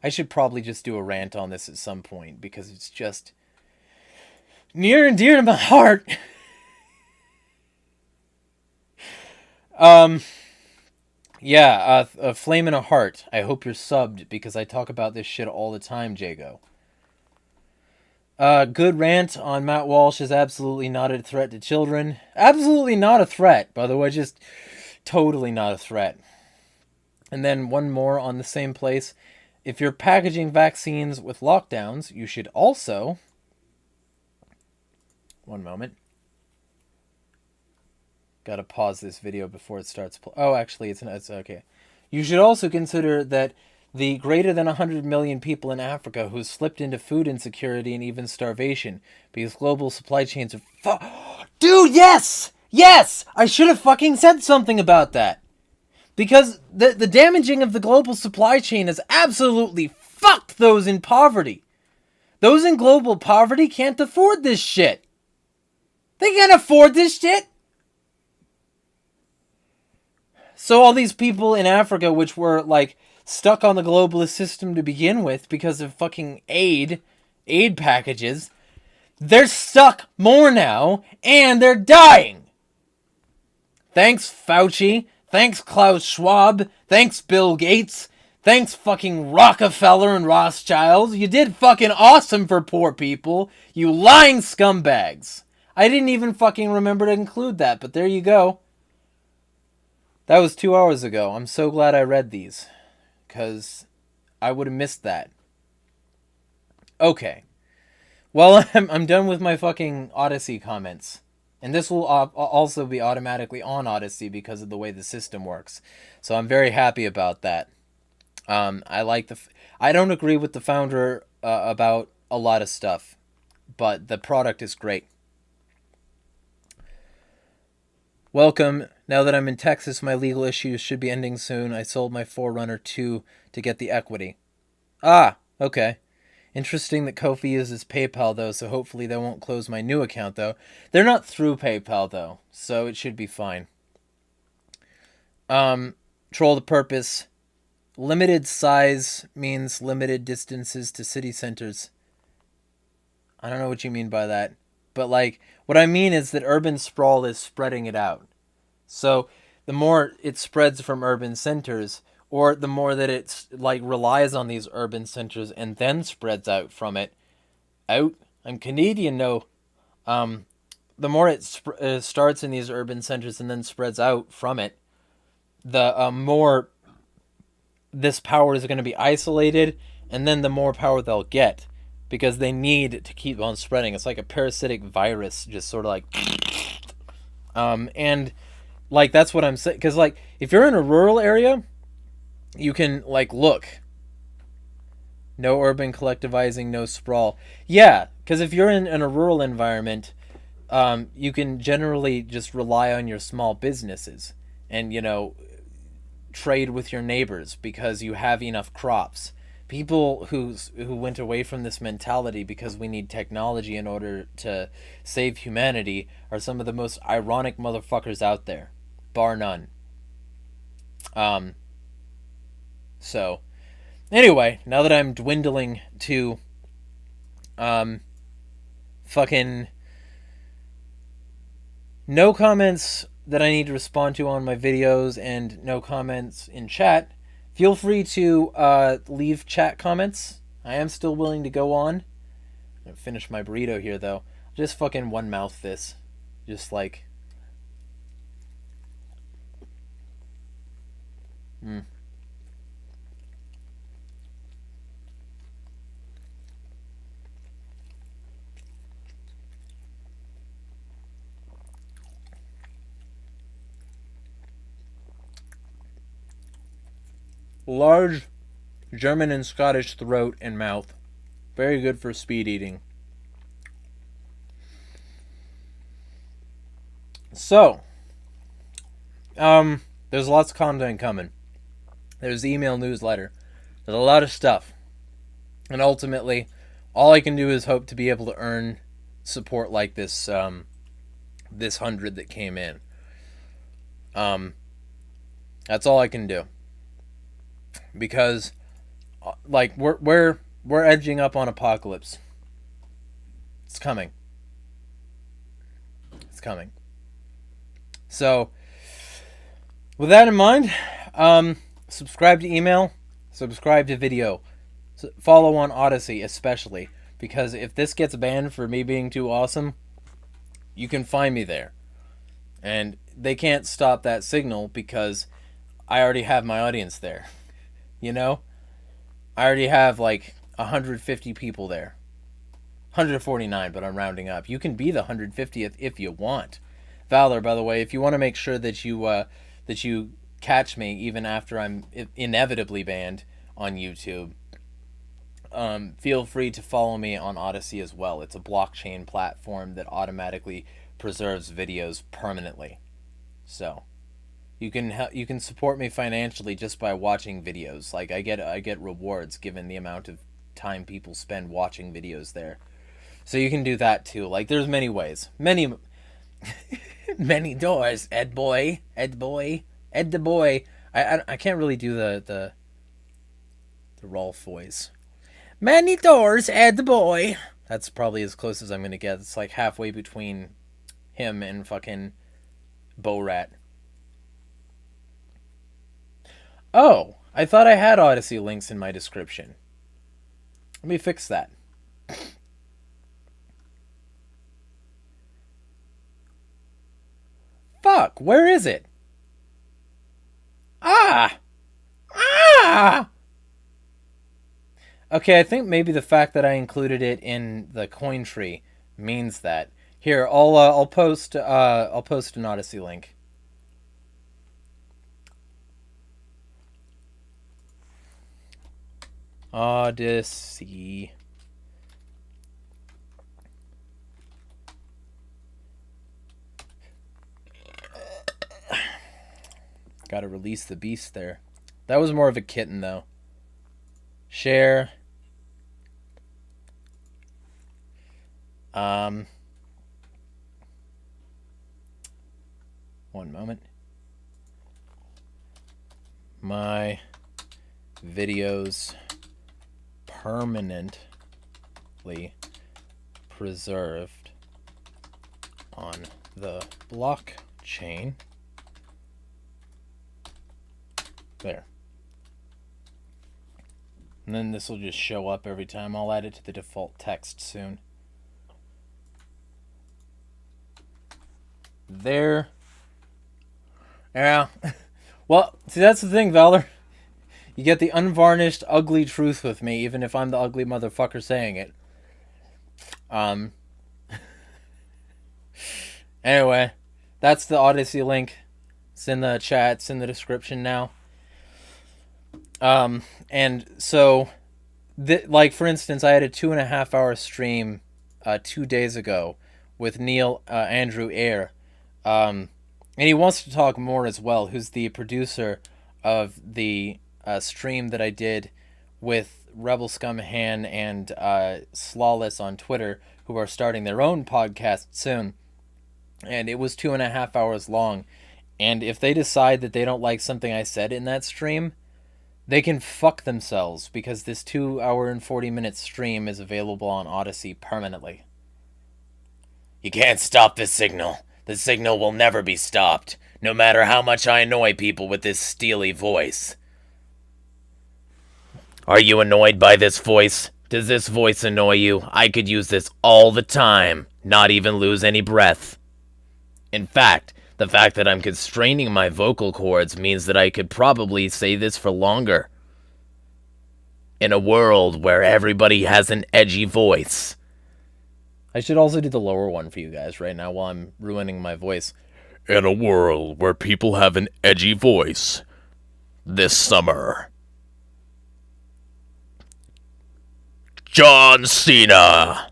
should probably just do a rant on this at some point, because it's just near and dear to my heart. Yeah, a flame in a heart. I hope you're subbed, because I talk about this shit all the time, Jago. Good rant on Matt Walsh is absolutely not a threat to children. Absolutely not a threat, by the way, just totally not a threat. And then one more on the same place. If you're packaging vaccines with lockdowns, you should also... One moment. Gotta pause this video before it starts. Actually, it's okay. You should also consider that the greater than 100 million people in Africa who slipped into food insecurity and even starvation because global supply chains are... Dude, yes! Yes! I should have fucking said something about that. Because the damaging of the global supply chain has absolutely fucked those in poverty. Those in global poverty can't afford this shit. They can't afford this shit. So all these people in Africa, which were, like, stuck on the globalist system to begin with because of fucking aid packages, they're stuck more now, and they're dying. Thanks, Fauci. Thanks, Klaus Schwab. Thanks, Bill Gates. Thanks, fucking Rockefeller and Rothschild. You did fucking awesome for poor people. You lying scumbags. I didn't even fucking remember to include that, but there you go. That was 2 hours ago. I'm so glad I read these, because I would have missed that. Okay. Well, I'm done with my fucking Odyssey comments. And this will also be automatically on Odyssey because of the way the system works. So I'm very happy about that. I don't agree with the founder about a lot of stuff, but the product is great. Welcome. Now that I'm in Texas, my legal issues should be ending soon. I sold my 4Runner 2 to get the equity. Ah, okay. Interesting that Ko-fi uses PayPal, though, so hopefully they won't close my new account, though. They're not through PayPal, though, so it should be fine. Troll the purpose. Limited size means limited distances to city centers. I don't know what you mean by that. But, like, what I mean is that urban sprawl is spreading it out. So the more it spreads from urban centers, or the more that it's, like, relies on these urban centers and then spreads out from it, out, I'm Canadian, no. The more it starts in these urban centers and then spreads out from it, the more this power is going to be isolated, and then the more power they'll get because they need to keep on spreading. It's like a parasitic virus, just sort of like, and like that's what I'm saying. Because like if you're in a rural area, you can like look. No urban collectivizing, no sprawl. Yeah, because if you're in a rural environment, you can generally just rely on your small businesses and, you know, trade with your neighbors because you have enough crops. People who went away from this mentality because we need technology in order to save humanity are some of the most ironic motherfuckers out there, bar none. So anyway, now that I'm dwindling to fucking no comments that I need to respond to on my videos and no comments in chat, feel free to leave chat comments. I am still willing to go on. I'm gonna finish my burrito here though. I'll just fucking one mouth this. Just like large German and Scottish throat and mouth. Very good for speed eating. So, there's lots of content coming. There's the email newsletter. There's a lot of stuff. And ultimately, all I can do is hope to be able to earn support like this, this 100 that came in. That's all I can do. Because, like, we're edging up on apocalypse. It's coming. It's coming. So, with that in mind, subscribe to email, subscribe to video, follow on Odyssey especially, because if this gets banned for me being too awesome, you can find me there. And they can't stop that signal because I already have my audience there. You know? I already have like 150 people there. 149, but I'm rounding up. You can be the 150th if you want. Valor, by the way, if you want to make sure that you catch me even after I'm inevitably banned on YouTube, feel free to follow me on Odyssey as well. It's a blockchain platform that automatically preserves videos permanently. So you can support me financially just by watching videos. Like I get rewards given the amount of time people spend watching videos there. So you can do that too. Like there's many ways. Many many doors, Ed boy. I can't really do the Rolf voice. Many doors, Ed boy. That's probably as close as I'm gonna get. It's like halfway between him and fucking Borat. Oh, I thought I had Odyssey links in my description. Let me fix that. Fuck, where is it? Ah! Okay, I think maybe the fact that I included it in the coin tree means that. Here, I'll post an Odyssey link. Odyssey. Gotta release the beast there. That was more of a kitten, though. Share. One moment. My videos permanently preserved on the blockchain. There. And then this will just show up every time. I'll add it to the default text soon. There. Yeah. Well, see, that's the thing, Valor. You get the unvarnished, ugly truth with me, even if I'm the ugly motherfucker saying it. Anyway, that's the Odyssey link. It's in the chat. It's in the description now. And so, like, for instance, I had a 2.5 hour stream 2 days ago with Neil Andrew Eyre. And he wants to talk more as well, who's the producer of the stream that I did with Rebel Scum Han and Slawless on Twitter, who are starting their own podcast soon. And it was 2.5 hours long. And if they decide that they don't like something I said in that stream, they can fuck themselves, because this 2 hour and 40 minute stream is available on Odyssey permanently. You can't stop the signal. The signal will never be stopped, no matter how much I annoy people with this steely voice. Are you annoyed by this voice? Does this voice annoy you? I could use this all the time, not even lose any breath. In fact, the fact that I'm constraining my vocal cords means that I could probably say this for longer. In a world where everybody has an edgy voice. I should also do the lower one for you guys right now while I'm ruining my voice. In a world where people have an edgy voice. This summer. John Cena!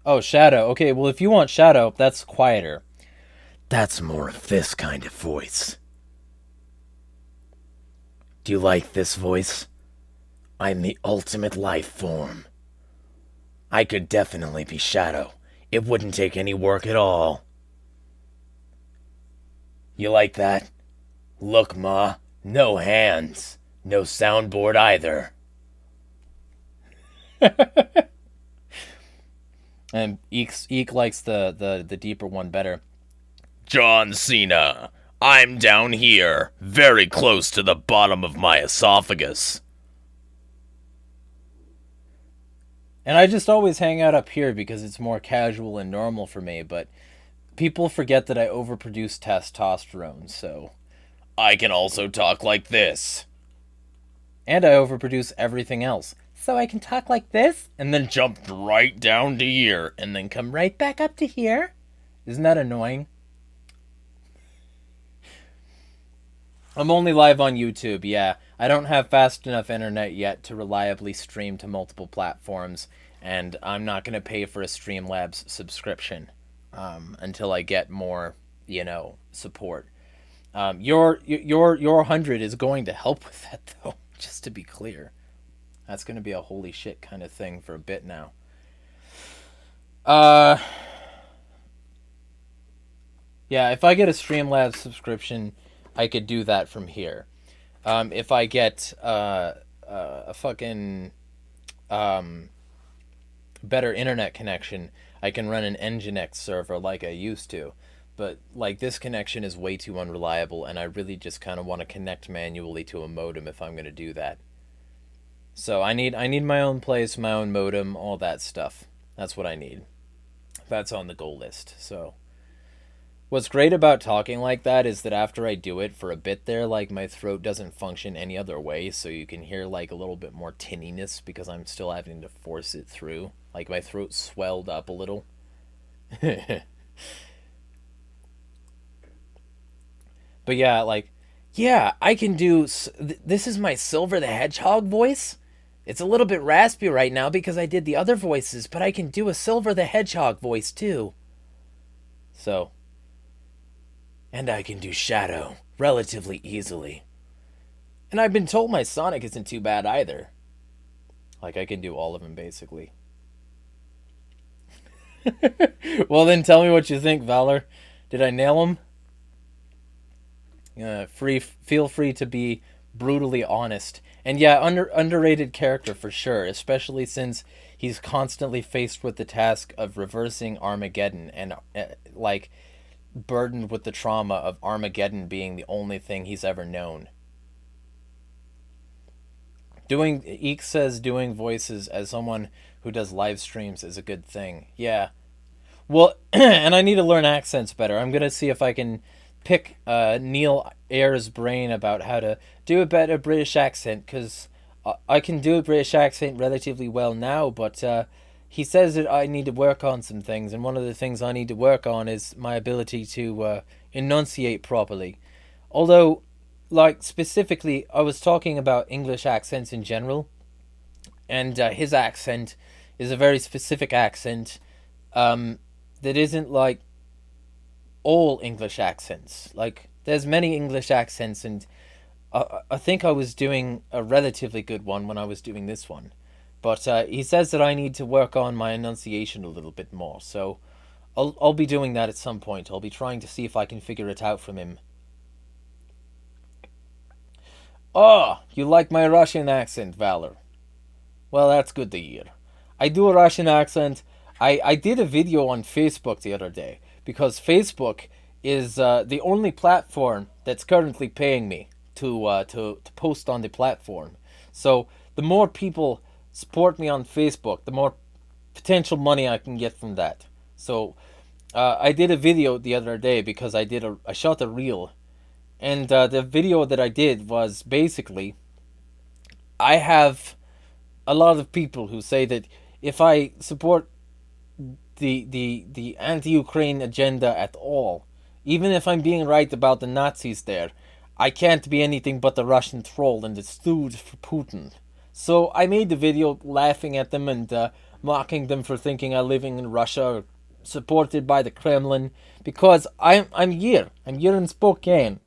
Oh, Shadow. Okay, well, if you want Shadow, that's quieter. That's more of this kind of voice. Do you like this voice? I'm the ultimate life form. I could definitely be Shadow. It wouldn't take any work at all. You like that? Look, Ma. No hands. No soundboard either. And Eek likes the deeper one better. John Cena. I'm down here, very close to the bottom of my esophagus. And I just always hang out up here because it's more casual and normal for me, but people forget that I overproduce testosterone, so... I can also talk like this. And I overproduce everything else. So I can talk like this, and then jump right down to here, and then come right back up to here. Isn't that annoying? I'm only live on YouTube, yeah. I don't have fast enough internet yet to reliably stream to multiple platforms, and I'm not going to pay for a Streamlabs subscription until I get more, support. Your 100 is going to help with that, though, just to be clear. That's going to be a holy shit kind of thing for a bit now. Yeah, if I get a Streamlabs subscription, I could do that from here. If I get a fucking better internet connection, I can run an Nginx server like I used to. But like this connection is way too unreliable, and I really just kind of want to connect manually to a modem if I'm going to do that. So I need my own place, my own modem, all that stuff. That's what I need. That's on the goal list. So what's great about talking like that is that after I do it for a bit there, like my throat doesn't function any other way, so you can hear like a little bit more tinniness because I'm still having to force it through. Like my throat swelled up a little. But yeah, like, yeah, I can do... This is my Silver the Hedgehog voice. It's a little bit raspy right now because I did the other voices, but I can do a Silver the Hedgehog voice too. So... And I can do Shadow relatively easily. And I've been told my Sonic isn't too bad either. Like, I can do all of them, basically. Well, then tell me what you think, Valor. Did I nail him? Feel free to be brutally honest. And yeah, underrated character for sure, especially since he's constantly faced with the task of reversing Armageddon and like burdened with the trauma of Armageddon being the only thing he's ever known. Eek says doing voices as someone who does live streams is a good thing. Yeah. Well, and I need to learn accents better. I'm gonna see if I can pick Neil Ayer's brain about how to do a better British accent, because I can do a British accent relatively well now, but he says that I need to work on some things, and one of the things I need to work on is my ability to enunciate properly. Although, like, specifically, I was talking about English accents in general, and his accent is a very specific accent that isn't like all English accents. Like, there's many English accents, and I think I was doing a relatively good one when I was doing this one. But he says that I need to work on my enunciation a little bit more, so I'll be doing that at some point. I'll be trying to see if I can figure it out from him. Oh, you like my Russian accent, Valor? Well, that's good to hear. I do a Russian accent. I did a video on Facebook the other day because Facebook is the only platform that's currently paying me to post on the platform. So the more people support me on Facebook, the more potential money I can get from that. So I did a video the other day because I shot a reel, and the video that I did was basically I have a lot of people who say that if I support the anti-Ukraine agenda at all, even if I'm being right about the Nazis there, I can't be anything but the Russian troll and the stooge for Putin. So I made the video laughing at them and mocking them for thinking I'm living in Russia or supported by the Kremlin, because I'm here. I'm here in Spokane.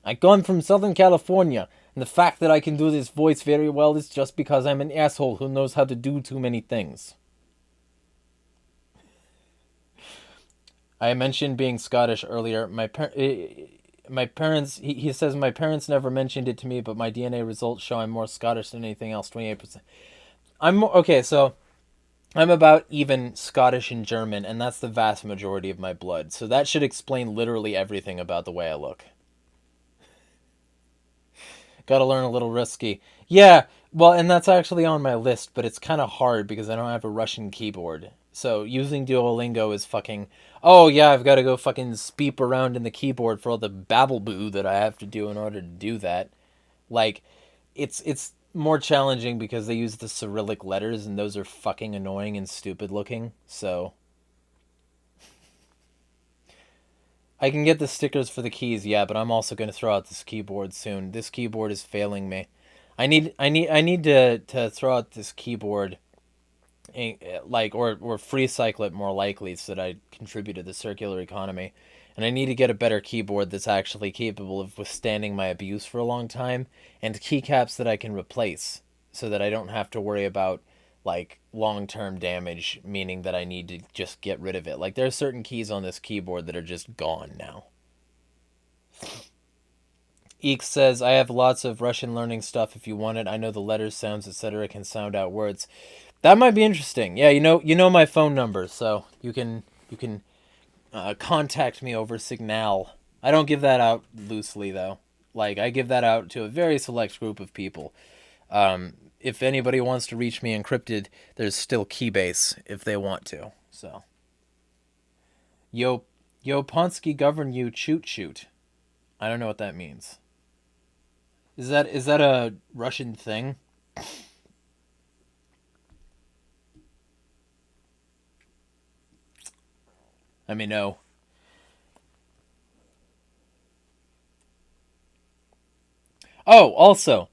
I come from Southern California, and the fact that I can do this voice very well is just because I'm an asshole who knows how to do too many things. I mentioned being Scottish earlier. My parents, he says my parents never mentioned it to me, but my DNA results show I'm more Scottish than anything else, 28%. Okay, so I'm about even Scottish and German, and that's the vast majority of my blood. So that should explain literally everything about the way I look. Gotta learn a little risky. Yeah, well, and that's actually on my list, but it's kind of hard because I don't have a Russian keyboard. So using Duolingo is fucking... Oh, yeah, I've got to go fucking speep around in the keyboard for all the babble boo that I have to do in order to do that. Like, it's more challenging because they use the Cyrillic letters, and those are fucking annoying and stupid looking, so... I can get the stickers for the keys, yeah, but I'm also going to throw out this keyboard soon. This keyboard is failing me. I need to throw out this keyboard, like, or free cycle it more likely, so that I contribute to the circular economy. And I need to get a better keyboard that's actually capable of withstanding my abuse for a long time, and keycaps that I can replace, so that I don't have to worry about, like, long-term damage, meaning that I need to just get rid of it. Like, there are certain keys on this keyboard that are just gone now. Eek says, I have lots of Russian learning stuff if you want it. I know the letters, sounds, etc. can sound out words. That might be interesting. Yeah, you know my phone number, so you can contact me over Signal. I don't give that out loosely, though. Like, I give that out to a very select group of people. If anybody wants to reach me encrypted, there's still Keybase if they want to. So, yo Ponsky govern you shoot. I don't know what that means. Is that a Russian thing? Let me know. Oh, also,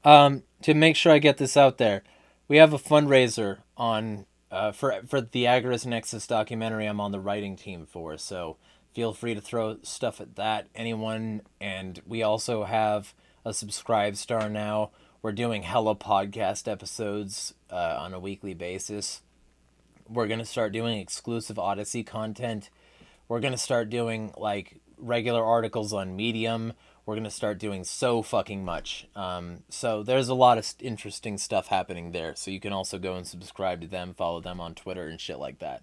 to make sure I get this out there, we have a fundraiser on for the AgoristNexus documentary I'm on the writing team for, so feel free to throw stuff at that, anyone. And we also have a subscribe star now. We're doing hella podcast episodes on a weekly basis. We're going to start doing exclusive Odyssey content. We're going to start doing, like, regular articles on Medium. we're going to start doing so fucking much. So there's a lot of interesting stuff happening there. So you can also go and subscribe to them, follow them on Twitter and shit like that.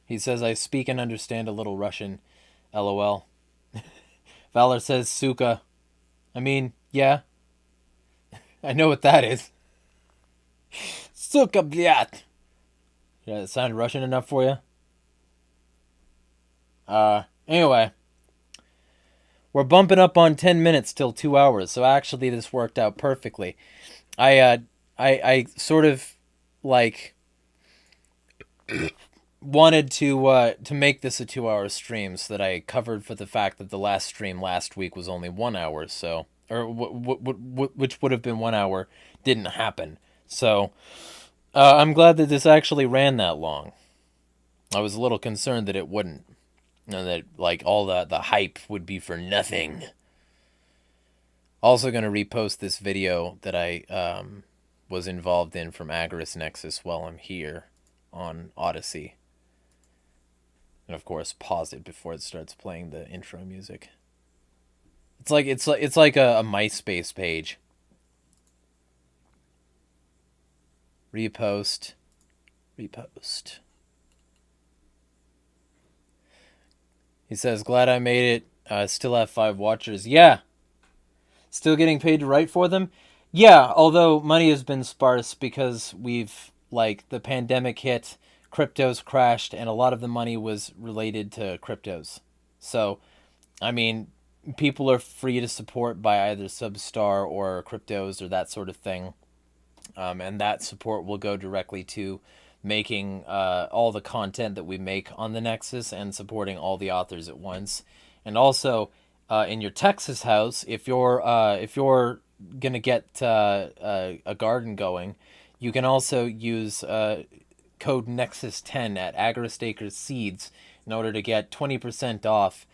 He says, I speak and understand a little Russian. LOL. Valor says, suka. I mean, yeah. I know what that is. Suka, blyat. Yeah, it sounded Russian enough for you? Anyway. We're bumping up on 10 minutes till 2 hours, so actually this worked out perfectly. I sort of, like, wanted to make this a 2-hour stream so that I covered for the fact that the last stream last week was only 1 hour, so, or which would have been 1 hour, didn't happen. So, I'm glad that this actually ran that long. I was a little concerned that it wouldn't. And that, like, all the hype would be for nothing. Also going to repost this video that I was involved in from AgoristNexus while I'm here on Odyssey. And of course, pause it before it starts playing the intro music. It's like a MySpace page. Repost. He says, glad I made it. Still have 5 watchers. Yeah. Still getting paid to write for them? Yeah, although money has been sparse because we've, like, the pandemic hit, cryptos crashed, and a lot of the money was related to cryptos. So, I mean, people are free to support by either Substar or cryptos or that sort of thing. And that support will go directly to making all the content that we make on the Nexus and supporting all the authors at once. And also, in your Texas house, if you're gonna get a garden going, you can also use code Nexus10 at AgoristNexus Seeds in order to get 20% off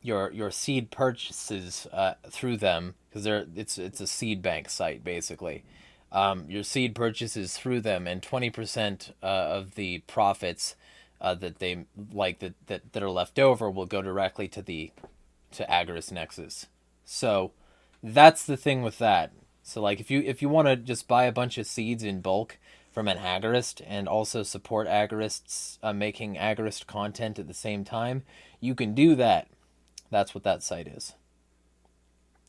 your seed purchases through them, because it's a seed bank site basically. Your seed purchases through them, and 20% of the profits that they like that are left over will go directly to AgoristNexus. So that's the thing with that. So like if you want to just buy a bunch of seeds in bulk from an agorist and also support agorists making agorist content at the same time, you can do that. That's what that site is.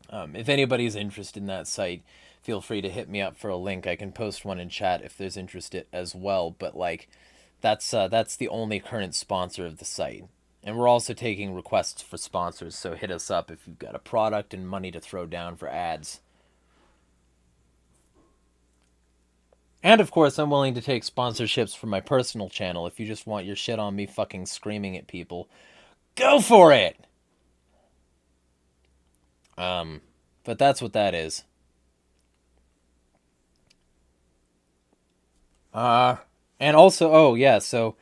If anybody's interested in that site, feel free to hit me up for a link. I can post one in chat if there's interest as well. But like, that's the only current sponsor of the site. And we're also taking requests for sponsors, so hit us up if you've got a product and money to throw down for ads. And of course, I'm willing to take sponsorships for my personal channel. If you just want your shit on me fucking screaming at people, go for it! But that's what that is. And also, oh yeah, so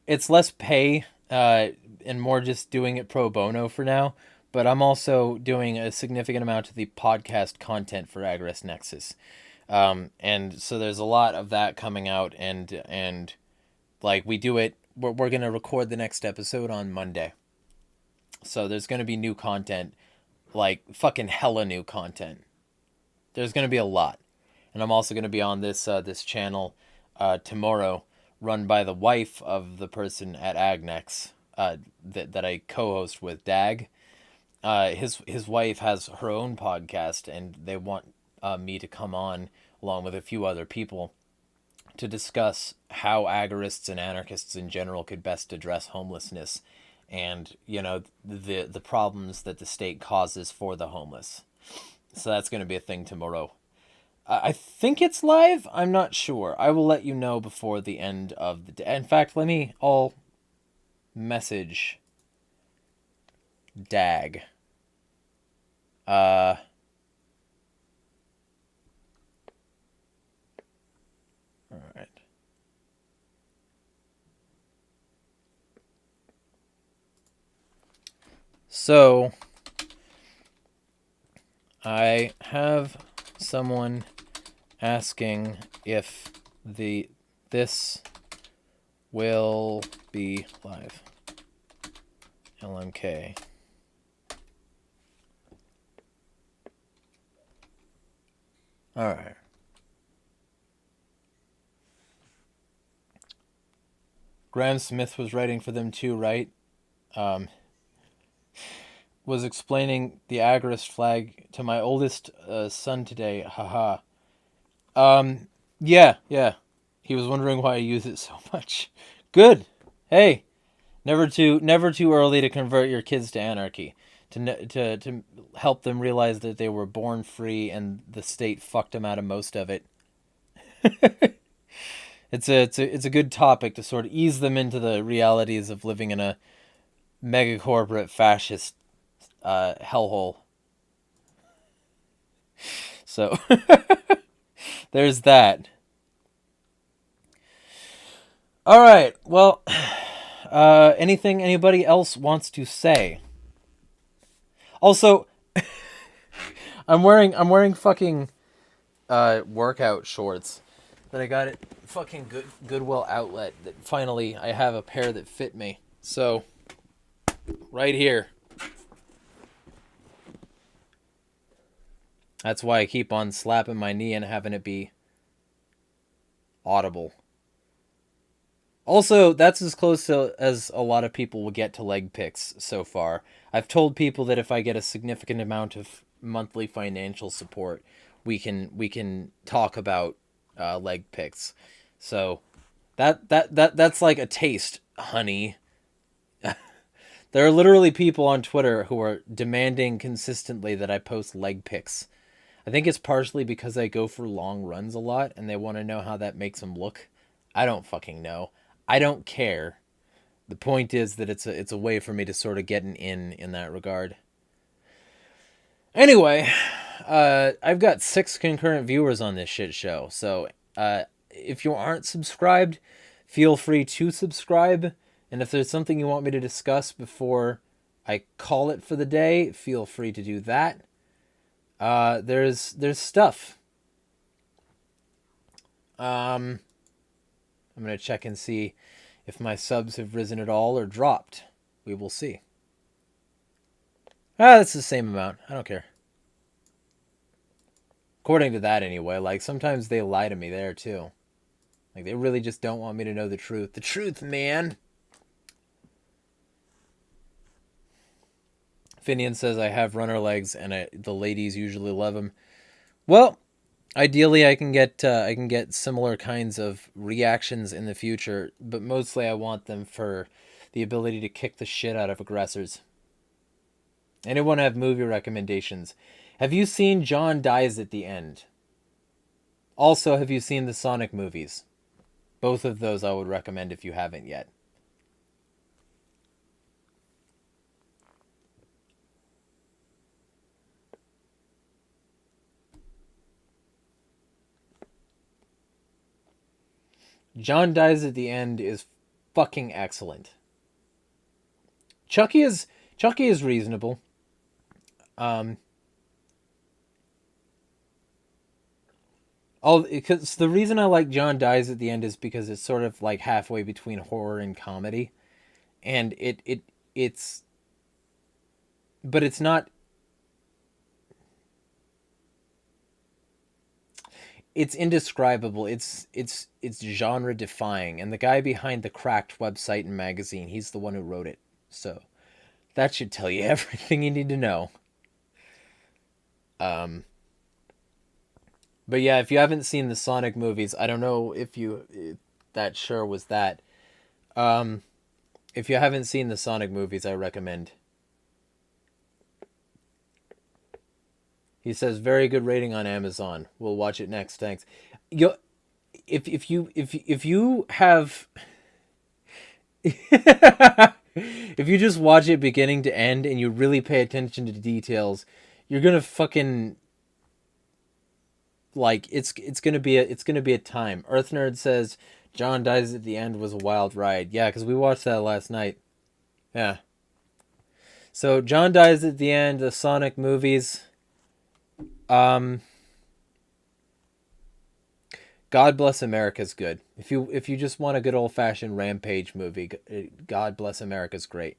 it's less pay, and more just doing it pro bono for now. But I'm also doing a significant amount of the podcast content for AgoristNexus. And so there's a lot of that coming out, and like we do it, we're going to record the next episode on Monday. So there's going to be new content, like fucking hella new content. There's going to be a lot. And I'm also going to be on this channel tomorrow, run by the wife of the person at Agnex that I co-host with, Dag. His wife has her own podcast, and they want me to come on along with a few other people to discuss how agorists and anarchists in general could best address homelessness and, you know, the problems that the state causes for the homeless. So that's going to be a thing tomorrow. I think it's live. I'm not sure. I will let you know before the end of the day. In fact, let me all message Dag. All right. So I have someone asking if this will be live. LMK. All right. Graham Smith was writing for them too, right? Was explaining the Agorist flag to my oldest son today. Haha. Yeah. He was wondering why I use it so much. Good. Hey, never too early to convert your kids to anarchy. To help them realize that they were born free and the state fucked them out of most of it. It's a good topic to sort of ease them into the realities of living in a mega corporate fascist hellhole. So there's that. All right. Well, anything anybody else wants to say? Also, I'm wearing fucking workout shorts that I got at fucking Goodwill outlet. That finally I have a pair that fit me. So right here. That's why I keep on slapping my knee and having it be audible. Also, that's as close to as a lot of people will get to leg picks so far. I've told people that if I get a significant amount of monthly financial support, we can talk about leg picks. So that's like a taste, honey. There are literally people on Twitter who are demanding consistently that I post leg picks. I think it's partially because I go for long runs a lot and they want to know how that makes them look. I don't fucking know. I don't care. The point is that it's a way for me to sort of get an in that regard. Anyway, I've got 6 concurrent viewers on this shit show. So if you aren't subscribed, feel free to subscribe. And if there's something you want me to discuss before I call it for the day, feel free to do that. There's stuff. I'm going to check and see if my subs have risen at all or dropped. We will see. That's the same amount. I don't care. According to that anyway, like sometimes they lie to me there too. Like they really just don't want me to know the truth. The truth, man. Finian says I have runner legs and the ladies usually love them. Well, ideally I can get similar kinds of reactions in the future, but mostly I want them for the ability to kick the shit out of aggressors. Anyone have movie recommendations? Have you seen John Dies at the End? Also, have you seen the Sonic movies? Both of those I would recommend if you haven't yet. John Dies at the End is fucking excellent. Chucky is reasonable. Because the reason I like John Dies at the End is because it's sort of like halfway between horror and comedy, and it's but it's not. It's indescribable. It's genre defying, and the guy behind the Cracked website and magazine, he's the one who wrote it. So that should tell you everything you need to know. But yeah, if you haven't seen the Sonic movies, I don't know if that sure was that. If you haven't seen the Sonic movies, I recommend. He says very good rating on Amazon. We'll watch it next. Thanks. If you have if you just watch it beginning to end and you really pay attention to the details, you're gonna fucking like it's gonna be a time. Earth Nerd says John Dies at the End was a wild ride. Yeah, because we watched that last night. Yeah. So John Dies at the End, the Sonic movies. God Bless America's good. If you just want a good old fashioned rampage movie, God Bless America's great.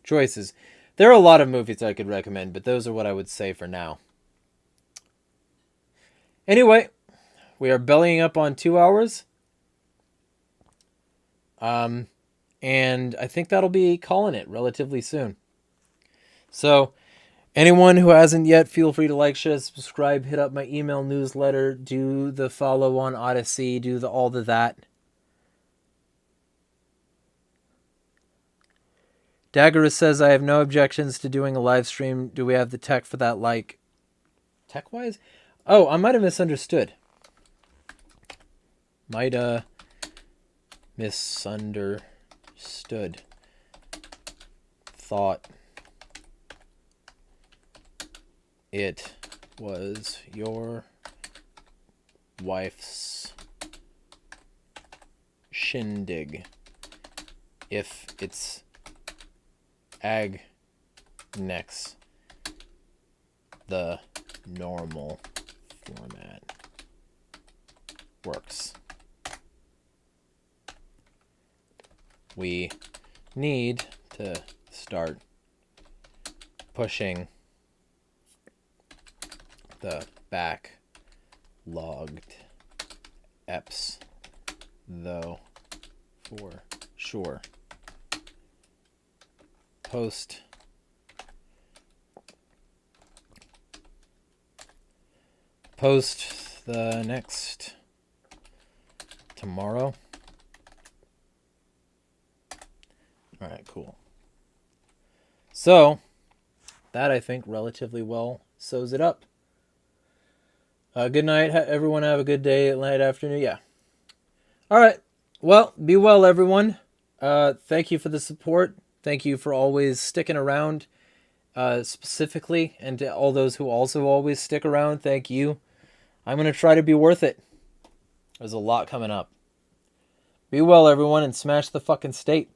choices. There are a lot of movies I could recommend, but those are what I would say for now. Anyway, we are bellying up on 2 hours. And I think that'll be calling it relatively soon. So, anyone who hasn't yet, feel free to like, share, subscribe, hit up my email newsletter, do the follow on Odyssey, do the all the that. Daggerist says, I have no objections to doing a live stream. Do we have the tech for that, like, tech-wise? Oh, I might have misunderstood. Misunderstood. Thought it was your wife's shindig. If it's Agnex, the normal format works. We need to start pushing the backlogged eps, though, for sure. Post the next tomorrow. All right, cool. So that, I think, relatively well sews it up. Good night, everyone. Have a good day, night, afternoon. Yeah. All right. Well, be well, everyone. Thank you for the support. Thank you for always sticking around, specifically, and to all those who also always stick around. Thank you. I'm going to try to be worth it. There's a lot coming up. Be well, everyone, and smash the fucking state.